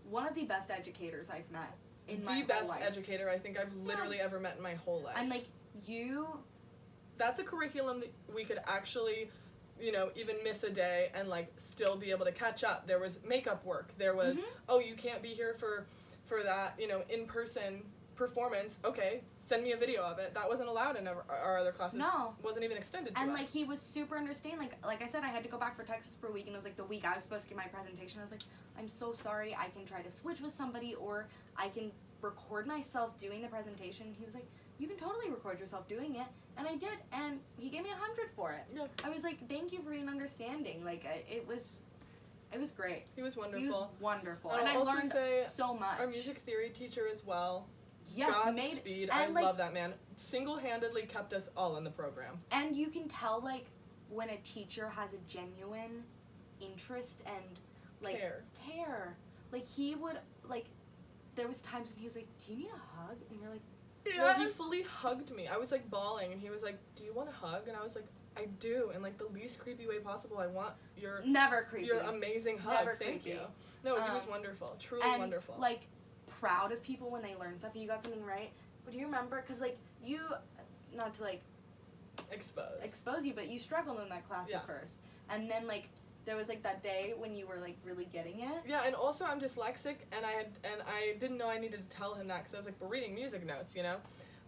S3: one of the best educators I've met in my
S2: The
S3: whole
S2: best
S3: life.
S2: educator I think I've literally ever met in my whole life.
S3: And, like, you...
S2: That's a curriculum that we could actually, you know, even miss a day and, like, still be able to catch up. There was makeup work. There was, oh, you can't be here for that, you know, in-person performance. Okay, send me a video of it. That wasn't allowed in our other classes.
S3: No.
S2: Wasn't even extended to
S3: And,
S2: us.
S3: like, he was super understanding. Like I said, I had to go back for Texas for a week, and it was, like, the week I was supposed to give my presentation. I was like, I'm so sorry. I can try to switch with somebody, or I can record myself doing the presentation. He was like, you can totally record yourself doing it. And I did, and he gave me 100 for it.
S2: Yeah.
S3: I was like, thank you for being understanding. Like, it was great.
S2: He was wonderful.
S3: He was wonderful.
S2: I'll
S3: And I
S2: also
S3: learned
S2: say
S3: so much.
S2: Our music theory teacher as well.
S3: Yes,
S2: Godspeed. I
S3: and, like,
S2: love that man. Single-handedly kept us all in the program.
S3: And you can tell, like, when a teacher has a genuine interest and, like, care. Like, he would, like, there was times when he was like, do you need a hug? And you're like,
S2: No, he fully hugged me. I was, like, bawling, and he was like, do you want a hug? And I was like, I do, in, like, the least creepy way possible. I want your
S3: never creepy.
S2: your amazing hug.
S3: Never
S2: Thank
S3: creepy.
S2: you. No, he was wonderful. Truly
S3: and,
S2: wonderful.
S3: like, proud of people when they learn stuff. You got something right. But do you remember? Because, like, you, not to, like, expose you, but you struggled in that class at first. And then, like, there was, like, that day when you were, like, really getting it.
S2: Yeah, and also I'm dyslexic, and I didn't know I needed to tell him that because I was like, we're reading music notes, you know?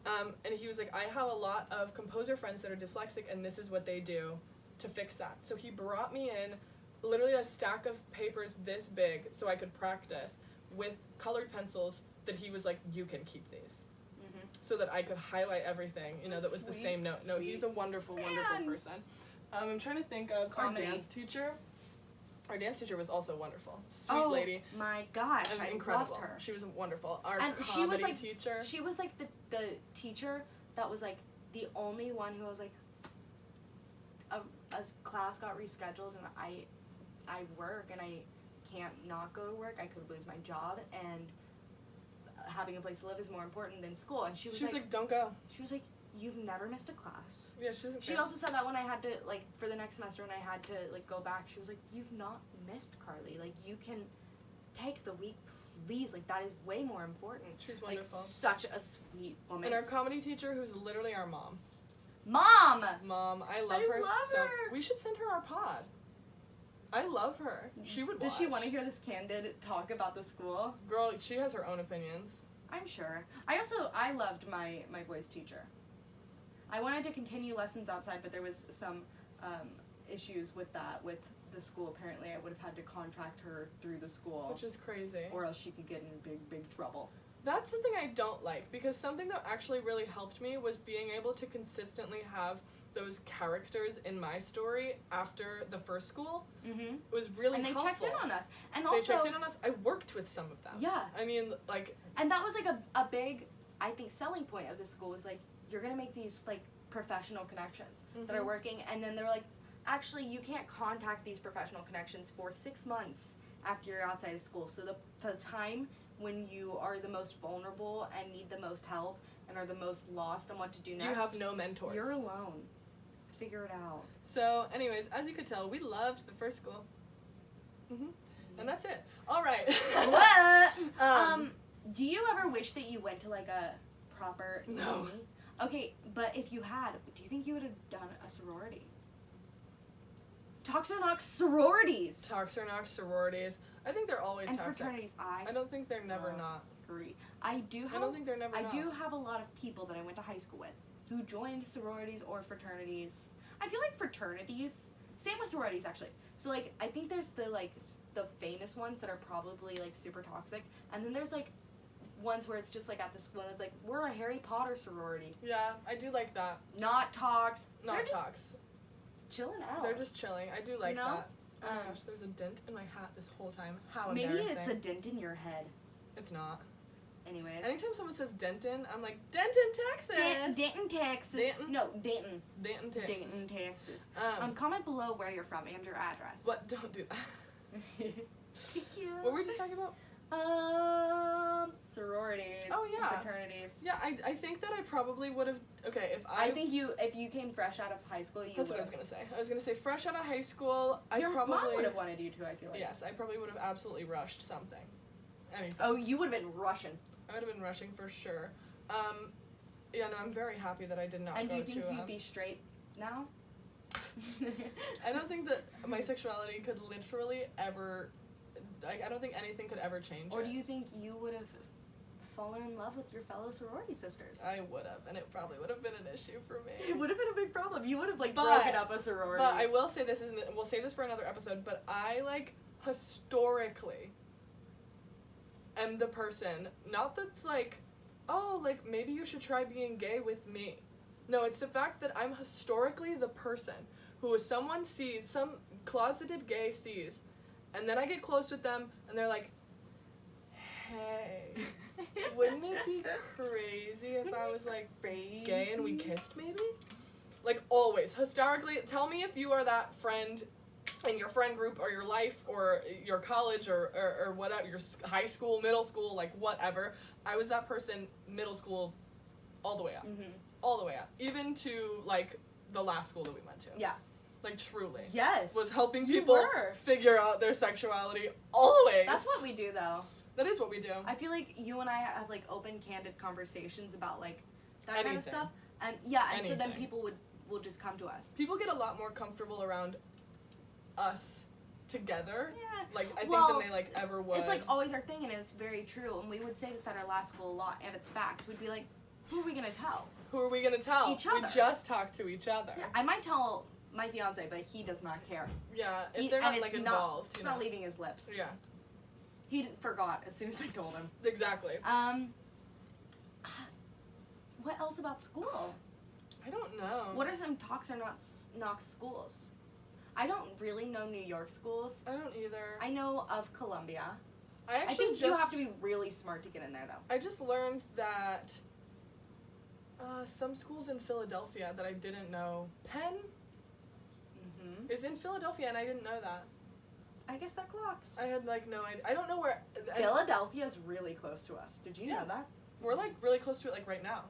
S2: And he was like, I have a lot of composer friends that are dyslexic, and this is what they do to fix that. So he brought me in literally a stack of papers this big so I could practice with colored pencils that he was like, you can keep these. So that I could highlight everything, you know, that was the same note. No, he's a wonderful, wonderful person. I'm trying to think of
S3: Comedy.
S2: our dance teacher. Our dance teacher was also wonderful. Sweet
S3: Oh,
S2: lady.
S3: my gosh,
S2: And
S3: I
S2: incredible.
S3: loved her.
S2: She was wonderful. Our
S3: And
S2: comedy
S3: she was, like,
S2: teacher.
S3: She was, like, the teacher that was, like, the only one who was, like, a class got rescheduled, and I work, and I can't not go to work. I could lose my job, and having a place to live is more important than school. And she was like,
S2: don't go.
S3: she was like, you've never missed a class.
S2: Yeah, she doesn't
S3: She
S2: care.
S3: also said that when I had to, like, for the next semester when I had to, like, go back, she was like, you've not missed, Carly. Like, you can take the week, please. Like, that is way more important.
S2: She's
S3: Like,
S2: wonderful.
S3: such a sweet woman.
S2: And our comedy teacher, who's literally our mom.
S3: Mom!
S2: Mom, I love
S3: I
S2: her
S3: love
S2: so.
S3: her.
S2: We should send her our pod. I love her. She would.
S3: Does she
S2: watch.
S3: want to hear this candid talk about the school?
S2: Girl, she has her own opinions.
S3: I'm sure. I loved my voice teacher. I wanted to continue lessons outside, but there was some issues with that with the school. Apparently, I would have had to contract her through the school,
S2: Which is crazy.
S3: or else she could get in big trouble.
S2: That's something I don't like, because something that actually really helped me was being able to consistently have those characters in my story after the first school.
S3: Mm-hmm.
S2: It was really
S3: And they
S2: helpful.
S3: checked in on us, and
S2: They
S3: also
S2: checked in on us. I worked with some of them.
S3: Yeah.
S2: I mean, like,
S3: and that was like a big, I think, selling point of the school was like, you're gonna make these like professional connections that are
S2: Mhm.
S3: working, and then they're like, actually, you can't contact these professional connections for 6 months after you're outside of school. So the time when you are the most vulnerable and need the most help and are the most lost on what to do next,
S2: you have no mentors.
S3: you're alone. Figure it out.
S2: So, anyways, as you could tell, we loved the first school. And that's it. All right.
S3: What? Do you ever wish that you went to like a proper
S2: No.
S3: uni? Okay, but if you had, do you think you would have done a sorority? Talks or knocks sororities.
S2: Talks or knocks sororities. I think they're always
S3: And
S2: toxic.
S3: fraternities. I
S2: I don't think they're never
S3: Oh.
S2: not.
S3: agree. I do
S2: I don't think they're never not.
S3: do have a lot of people that I went to high school with who joined sororities or fraternities. I feel like fraternities, same with sororities actually. So like I think there's the like the famous ones that are probably like super toxic, and then there's like ones where it's just like at the school and it's like we're a Harry Potter sorority.
S2: Yeah, I do like that.
S3: Not talks.
S2: Not
S3: They're just
S2: talks.
S3: chilling out.
S2: They're just chilling. I do like
S3: You know?
S2: that. Oh my
S3: Um,
S2: gosh, there's a dent in my hat this whole time. How
S3: Maybe
S2: embarrassing.
S3: it's a dent in your head.
S2: It's not.
S3: Anyways.
S2: Anytime someone says Denton, I'm like, Denton, Texas!
S3: Denton, Texas.
S2: Denton?
S3: No, Denton.
S2: Denton, Texas.
S3: Denton, Texas.
S2: Um,
S3: Comment below where you're from and your address.
S2: what? Don't do that.
S3: Thank you.
S2: What were we just talking about?
S3: Sororities.
S2: Oh, yeah.
S3: Fraternities.
S2: Yeah, I think that I probably would have. Okay, if
S3: I think if you came fresh out of high school, you
S2: That's what I was gonna say. I was gonna say fresh out of high school.
S3: Your
S2: I probably
S3: mom would have wanted you to, I feel like.
S2: Yes, I probably would have absolutely rushed something. Anything.
S3: Oh, you would have been Russian.
S2: I would have been rushing for sure. Yeah, no, I'm very happy that I did not
S3: And do
S2: go
S3: you think
S2: to.
S3: you'd be straight now?
S2: I don't think that my sexuality could literally ever. I don't think anything could ever change.
S3: Or
S2: it.
S3: do you think you would have fallen in love with your fellow sorority sisters?
S2: I would have, and it probably would have been an issue for me.
S3: It would have been a big problem. You would have like
S2: But-
S3: broken up a sorority.
S2: But I will say this isn't. We'll save this for another episode. But I like historically am the person. Not that's like, oh, like maybe you should try being gay with me. No, it's the fact that I'm historically the person who someone sees, some closeted gay sees, and then I get close with them, and they're like, hey, wouldn't it be crazy if I was like gay and we kissed maybe? Like always, historically, tell me if you are that friend in your friend group or your life or your college or whatever, your high school, middle school, like whatever. I was that person middle school all the way up.
S3: Mm-hmm.
S2: All the way up. Even to like the last school that we went to.
S3: Yeah.
S2: Like truly.
S3: Yes.
S2: Was helping
S3: You
S2: people
S3: were.
S2: figure out their sexuality always.
S3: That's what we do though.
S2: That is what we do.
S3: I feel like you and I have like open, candid conversations about like that kind of
S2: Anything.
S3: stuff, and yeah, and so then
S2: Anything.
S3: people will just come to us.
S2: People get a lot more comfortable around us together.
S3: Yeah,
S2: Like I think
S3: Well,
S2: than they like ever would.
S3: it's like always our thing, and it's very true. And we would say this at our last school a lot, and it's facts. We'd be like, "Who are we gonna tell?"
S2: Who are we gonna tell?
S3: Each other.
S2: We just talk to each other.
S3: Yeah, I might tell my fiance, but he does not care.
S2: Yeah, if
S3: He-
S2: they're
S3: and
S2: not
S3: it's
S2: like involved.
S3: It's
S2: you
S3: not
S2: know.
S3: leaving his lips.
S2: Yeah,
S3: He forgot as soon as I told him.
S2: exactly.
S3: What else about school?
S2: I don't know.
S3: What are some talks or not schools? I don't really know New York schools.
S2: I don't either.
S3: I know of Columbia.
S2: I actually
S3: I think
S2: just,
S3: you have to be really smart to get in there, though.
S2: I just learned that some schools in Philadelphia that I didn't know. Penn
S3: Mm-hmm.
S2: is in Philadelphia, and I didn't know that.
S3: I guess that clocks.
S2: I had like no idea. I don't know where.
S3: Philadelphia is really close to us. Did you
S2: Yeah.
S3: know that?
S2: We're like really close to it, like right now.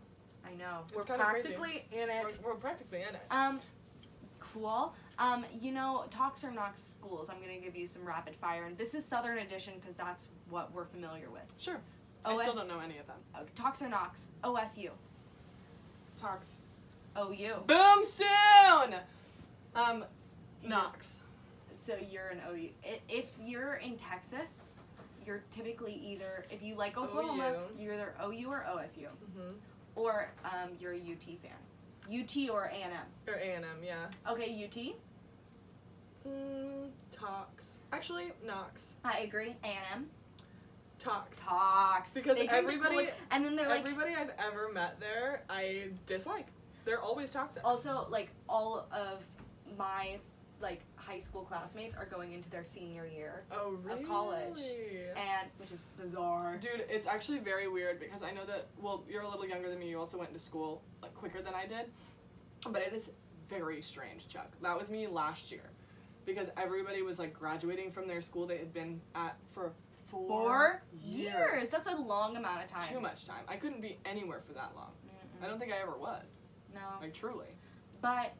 S3: I know.
S2: It's
S3: We're
S2: kinda crazy.
S3: practically in it.
S2: We're practically in it.
S3: Cool. You know, talks or knocks schools. I'm gonna give you some rapid fire, and this is Southern Edition because that's what we're familiar with.
S2: Sure.
S3: Oh,
S2: I still don't know any of them.
S3: Talks or knocks. OSU.
S2: Talks.
S3: OU.
S2: Boom soon. Knox.
S3: So you're an OU. If you're in Texas, you're typically either, if you like Oklahoma,
S2: OU.
S3: you're either OU or OSU,
S2: Mhm.
S3: or you're a UT fan. UT or A&M.
S2: Or A&M, yeah.
S3: Okay, UT.
S2: Talks. Actually, Knox.
S3: I agree. A&M.
S2: Talks.
S3: Talks.
S2: Because
S3: They drink the
S2: everybody-
S3: Kool-Aid, and then they're like,
S2: Everybody I've ever met there, I dislike. They're always toxic.
S3: also like all of my like high school classmates are going into their senior year,
S2: Oh, really?
S3: college. and which is bizarre.
S2: Dude, it's actually very weird because I know that, well, you're a little younger than me. You also went to school, like, quicker than I did. But it is very strange, Chuck. That was me last year. Because everybody was, like, graduating from their school they had been at for 4
S3: years. That's a long amount of time.
S2: Too much time. I couldn't be anywhere for that long. I don't think I ever was.
S3: No.
S2: Like, truly.
S3: But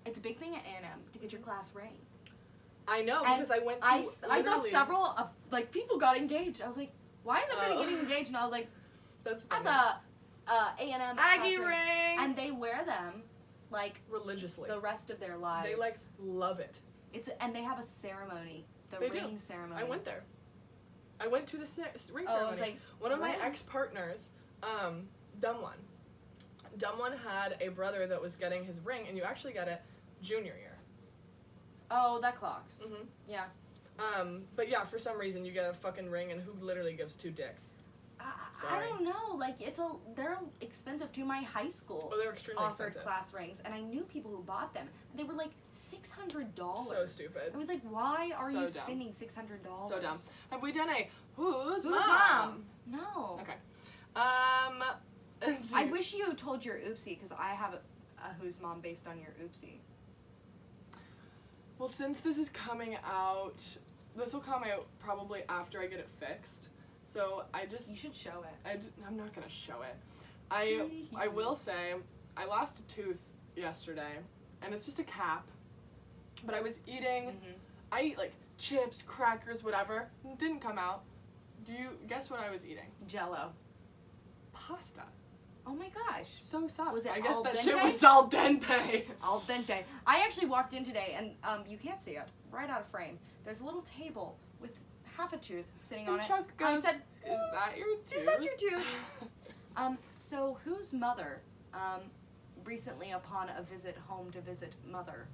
S3: it's a big thing at A&M to get your class ranked.
S2: I know,
S3: And
S2: because I went to
S3: I thought
S2: literally-
S3: several of like people got engaged. I was like, why is everybody
S2: Oh.
S3: getting engaged? And I was like,
S2: That's
S3: that's
S2: funny.
S3: a A&M
S2: Aggie
S3: class
S2: ring!
S3: and they wear them like
S2: Religiously.
S3: the rest of their lives.
S2: They, like, love it.
S3: and they have a ceremony, the
S2: They do.
S3: ring ceremony.
S2: I went there. I went to the ring
S3: Oh,
S2: ceremony.
S3: I was like,
S2: One of my
S3: when?
S2: ex-partners, Dumb One had a brother that was getting his ring, and you actually get it junior year.
S3: Oh, that clocks.
S2: Mm-hmm.
S3: Yeah.
S2: But yeah, for some reason you get a fucking ring, and who literally gives 2 dicks?
S3: I
S2: Sorry.
S3: don't know. Like they're expensive too. My high school
S2: Oh, they're extremely
S3: offered
S2: expensive.
S3: class rings, and I knew people who bought them. They were like $600.
S2: So stupid.
S3: I was like, why are
S2: So
S3: you
S2: dumb.
S3: spending $600?
S2: So dumb. Have we done a who's
S3: Who's
S2: mom?
S3: mom? No.
S2: Okay.
S3: I wish you told your oopsie because I have a who's mom based on your oopsie.
S2: Well, since this is coming out, this will come out probably after I get it fixed. So I just
S3: You should show it.
S2: I'm not gonna show it. I will say I lost a tooth yesterday, and it's just a cap. But I was eating.
S3: Mhm.
S2: I eat like chips, crackers, whatever. It didn't come out. Do you guess what I was eating?
S3: Jello.
S2: Pasta.
S3: Oh my gosh.
S2: So soft.
S3: Was it
S2: I guess
S3: al
S2: that
S3: dente?
S2: shit was al dente.
S3: Al dente. I actually walked in today, and you can't see it. Right out of frame. There's a little table with half a tooth sitting on
S2: And
S3: it.
S2: Chuck
S3: I
S2: goes,
S3: said,
S2: "Is that your tooth?
S3: "Is that your tooth?" So whose mother, recently upon a visit home to visit mother,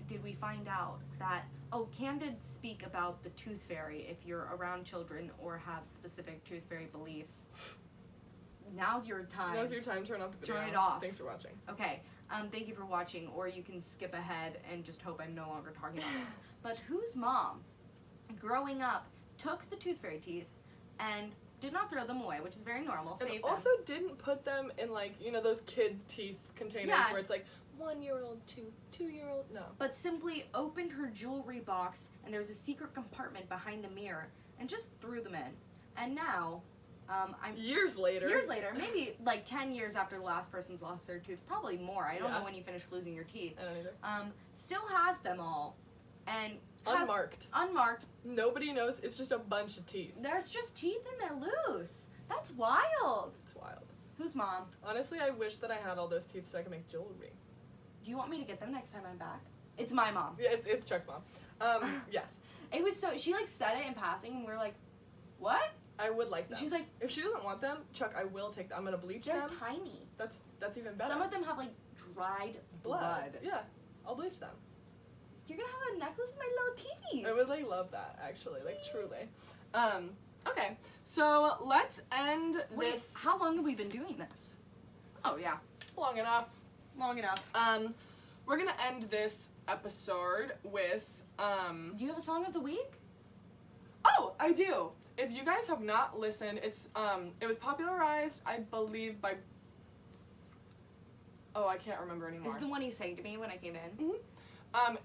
S3: did we find out that, Cam did speak about the tooth fairy if you're around children or have specific tooth fairy beliefs. Now's your time.
S2: Now's your time. Turn off the video.
S3: Turn it off.
S2: Thanks for watching.
S3: Okay, thank you for watching, or you can skip ahead and just hope I'm no longer talking about this. But whose mom, growing up, took the tooth fairy teeth and did not throw them away, which is very normal,
S2: And
S3: saved
S2: also
S3: them.
S2: didn't put them in like, you know, those kid teeth containers
S3: Yeah.
S2: where it's like 1-year-old tooth, 2-year-old. No.
S3: But simply opened her jewelry box, and there was a secret compartment behind the mirror, and just threw them in. And now,
S2: Years later.
S3: maybe like 10 years after the last person's lost their tooth, probably more. I don't
S2: Yeah.
S3: know when you finish losing your teeth.
S2: I don't either.
S3: Still has them all, and has
S2: Unmarked.
S3: unmarked.
S2: Nobody knows. It's just a bunch of teeth.
S3: There's just teeth and they're loose. That's wild.
S2: It's wild.
S3: Whose mom?
S2: Honestly, I wish that I had all those teeth so I could make jewelry.
S3: Do you want me to get them next time I'm back? It's my mom.
S2: Yeah, it's Chuck's mom. Yes.
S3: It was so, she like said it in passing, and we were like, what?
S2: I would like them.
S3: She's like,
S2: if she doesn't want them, Chuck, I will take them. I'm gonna bleach
S3: they're
S2: them.
S3: tiny.
S2: That's even better.
S3: Some of them have like dried blood.
S2: Yeah, I'll bleach them.
S3: You're gonna have a necklace of my little teethies.
S2: I would like love that actually, like truly. Okay, so let's end
S3: Wait,
S2: this
S3: how long have we been doing this? Oh yeah,
S2: long enough.
S3: long enough.
S2: We're gonna end this episode with
S3: Do you have a song of the week?
S2: Oh, I do. If you guys have not listened, it's it was popularized, I believe, by I can't remember
S3: This
S2: anymore.
S3: is the one you sang to me when I came in.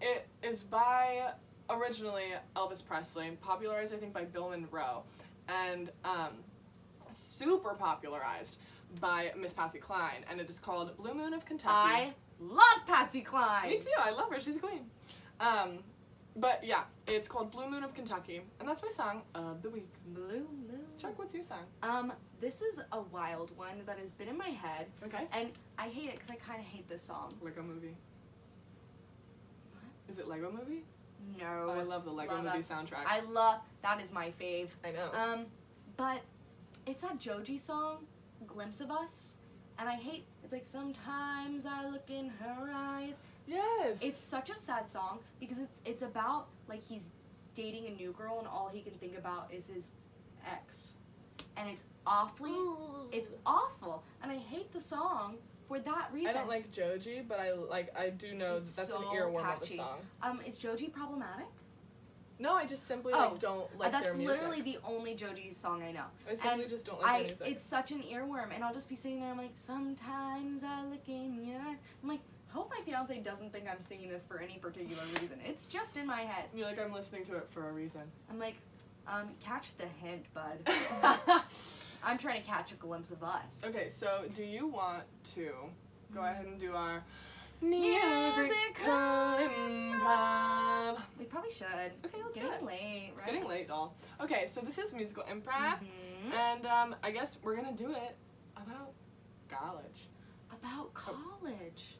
S2: It is by originally Elvis Presley, popularized I think by Bill Monroe, and super popularized by Miss Patsy Cline, and it is called Blue Moon of Kentucky.
S3: I love Patsy Cline.
S2: Me too. I love her. She's a queen. But yeah, it's called Blue Moon of Kentucky, and that's my song of the week.
S3: Blue Moon.
S2: Chuck, what's your song?
S3: This is a wild one that has been in my head,
S2: Okay.
S3: and I hate it because I kind of hate this song.
S2: Lego Movie.
S3: What?
S2: Is it Lego Movie?
S3: No.
S2: Oh, I love the Lego
S3: Love
S2: Movie
S3: that.
S2: soundtrack.
S3: I love, that is my fave.
S2: I know.
S3: But it's that Joji song, Glimpse of Us, and I hate, it's like, sometimes I look in her eyes.
S2: Yes.
S3: It's such a sad song because it's about, like, he's dating a new girl and all he can think about is his ex. And it's it's awful. And I hate the song for that reason.
S2: I don't like Joji, but I do know
S3: It's
S2: that's
S3: so
S2: an earworm of a
S3: catchy.
S2: song.
S3: Is Joji problematic?
S2: No, I just simply
S3: Oh,
S2: don't like
S3: That's
S2: their music.
S3: literally the only Joji song I know.
S2: I simply
S3: and
S2: just don't like their music.
S3: It's such an earworm, and I'll just be sitting there, I'm like, sometimes I look in your eyes. I'm like, hope my fiance doesn't think I'm singing this for any particular reason. It's just in my head.
S2: You're like, I'm listening to it for a reason.
S3: I'm like, catch the hint, bud. I'm trying to catch a glimpse of us.
S2: Okay, so do you want to go ahead and do our Musical improv.
S3: We probably should.
S2: Okay, let's do
S3: Getting
S2: it.
S3: late,
S2: It's
S3: right?
S2: getting late, doll. Okay, so this is musical improv,
S3: Mhm.
S2: and I guess we're gonna do it about college.
S3: About college.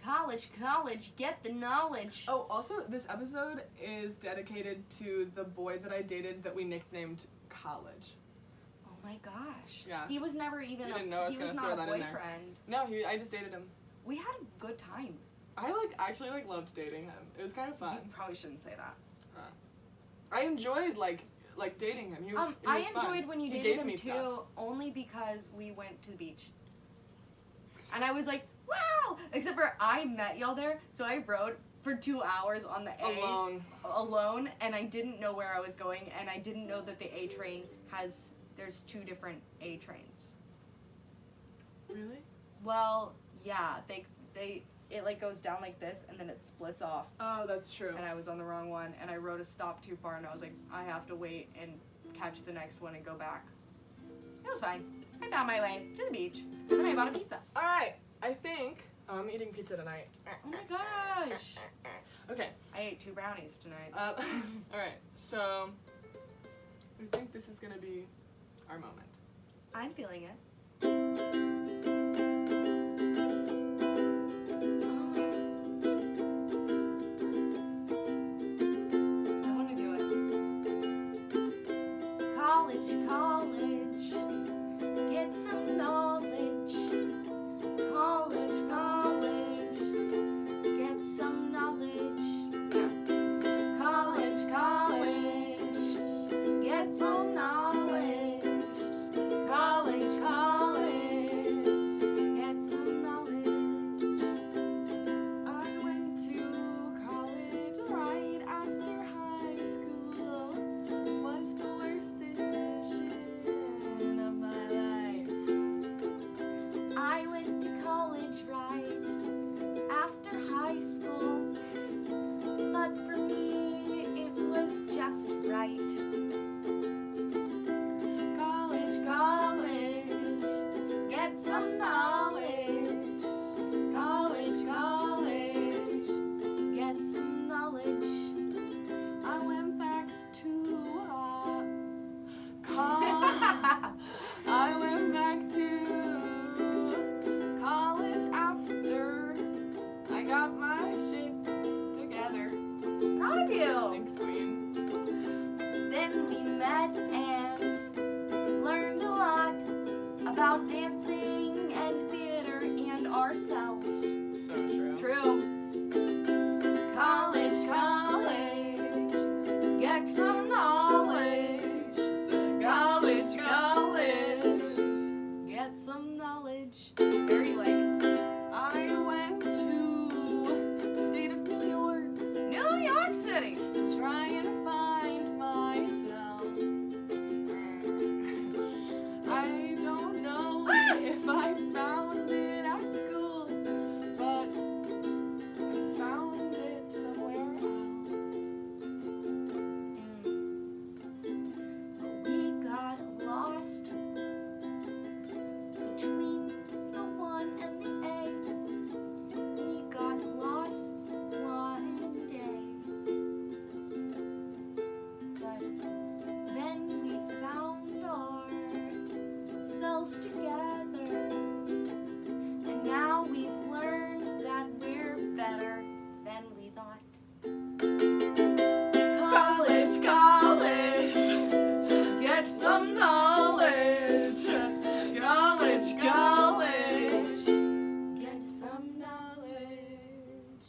S3: College, get the knowledge.
S2: Oh, also, this episode is dedicated to the boy that I dated that we nicknamed College.
S3: Oh my gosh.
S2: Yeah.
S3: He was never even
S2: You didn't know I was
S3: he was
S2: gonna
S3: not
S2: throw
S3: a
S2: that in there.
S3: boyfriend.
S2: No, I just dated him.
S3: We had a good time.
S2: I actually loved dating him. It was kind of fun.
S3: You probably shouldn't say that.
S2: I enjoyed like dating him. He was. He
S3: I
S2: was fun.
S3: enjoyed when you
S2: He
S3: dated
S2: gave
S3: him
S2: me
S3: too,
S2: stuff.
S3: only because we went to the beach. And I was like, wow! Except for I met y'all there, so I rode for 2 hours on the A alone, and I didn't know where I was going, and I didn't know that the A train there's 2 different A trains.
S2: Really?
S3: Well, yeah, it like goes down like this, and then it splits off.
S2: Oh, that's true.
S3: And I was on the wrong one, and I rode a stop too far, and I was like, I have to wait and catch the next one and go back. It was fine. I found my way to the beach, and then I bought a pizza.
S2: All right. I think I'm eating pizza tonight.
S3: Oh my gosh.
S2: Okay.
S3: I ate 2 brownies tonight.
S2: All right. So I think this is gonna be our moment.
S3: I'm feeling it. I want to do it. College, get some knowledge. College, get some knowledge. College, get some knowledge. College, get some knowledge.
S2: I went to college right after high school. Was the worst decision of my life.
S3: I went to college right after high school, but for me it was just right. College, get some knowledge. College, get some knowledge.
S2: I went back to I went back to college after I got my shit together.
S3: Proud of you.
S2: Thanks, Queen.
S3: Then we met and learned a lot about dancing and theater and ourselves.
S2: So true.
S3: True. College, get some knowledge. College, get some knowledge. It's very like
S2: I went to the state of New York
S3: New York City.
S2: to try and find myself. I don't know if I found it at school, but I found it somewhere else.
S3: We got lost between the 1 and the A. We got lost one day, but then we found ourselves together, and now we've learned that we're better than we thought. College, get some knowledge. College, get some knowledge.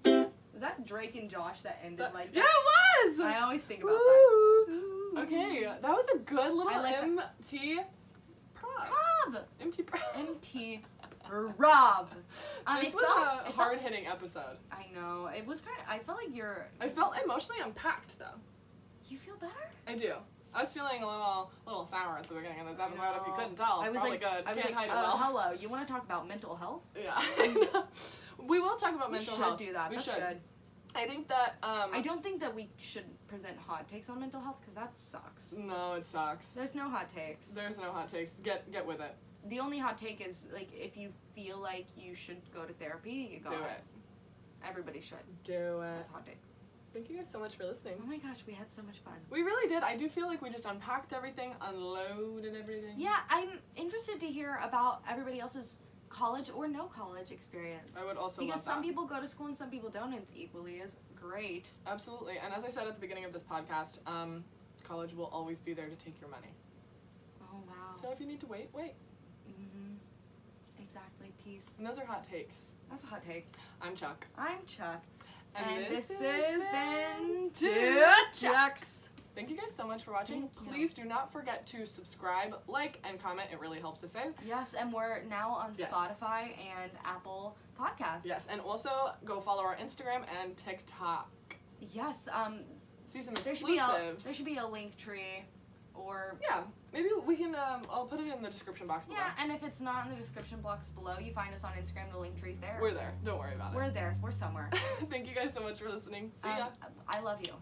S3: Was that Drake and Josh that ended like
S2: Yeah,
S3: that?
S2: it was!
S3: I always think about that.
S2: Woo! Okay, that was a good little
S3: I like that.
S2: MT prov.
S3: Rob!
S2: MT prov.
S3: MT Rob.
S2: This
S3: it
S2: was
S3: felt-
S2: a
S3: it felt-
S2: hard-hitting episode.
S3: I know. It was kind of. I felt like
S2: I felt emotionally unpacked, though.
S3: You feel better?
S2: I do. I was feeling a little sour at the beginning of this episode. If you
S3: No.
S2: couldn't tell,
S3: I was
S2: probably
S3: like,
S2: good.
S3: I was
S2: Can't
S3: like,
S2: hide it well.
S3: hello. You want to talk about mental health?
S2: Yeah. We will talk about
S3: We
S2: mental
S3: should
S2: health.
S3: do that.
S2: We
S3: That's
S2: should.
S3: good.
S2: I think that
S3: I don't think that we should present hot takes on mental health because that sucks.
S2: No, it sucks.
S3: There's no hot takes.
S2: There's no hot takes. Get with it.
S3: the only hot take is, like, if you feel like you should go to therapy, you go.
S2: Do it.
S3: Everybody should.
S2: Do it.
S3: That's a hot take.
S2: Thank you guys so much for listening.
S3: Oh my gosh, we had so much fun.
S2: We really did. I do feel like we just unpacked everything, unloaded everything.
S3: Yeah, I'm interested to hear about everybody else's college or no college experience.
S2: I would also
S3: because
S2: love
S3: some
S2: that.
S3: people go to school and some people don't, and it's equally as great.
S2: Absolutely. And as I said at the beginning of this podcast, college will always be there to take your money.
S3: Oh wow.
S2: So if you need to wait, wait.
S3: Mhm. Exactly. Peace.
S2: And those are hot takes.
S3: That's a hot take.
S2: I'm Chuck.
S3: I'm Chuck.
S2: And
S3: this
S2: has
S3: has been
S2: Two
S3: Two
S2: Chucks. Thank you guys so much for watching.
S3: Thank you.
S2: Please do not forget to subscribe, like, and comment. It really helps us out.
S3: Yes, and we're now on
S2: Yes.
S3: Spotify and Apple Podcasts.
S2: Yes, and also go follow our Instagram and TikTok.
S3: Yes.
S2: See some
S3: There should be
S2: exclusives.
S3: a link tree, or
S2: Yeah, maybe we can, I'll put it in the description box below.
S3: yeah. And if it's not in the description box below, you find us on Instagram. The link tree's there.
S2: We're there. Don't worry about
S3: We're there. We're somewhere.
S2: it. Thank you guys so much for listening. See ya.
S3: I love you.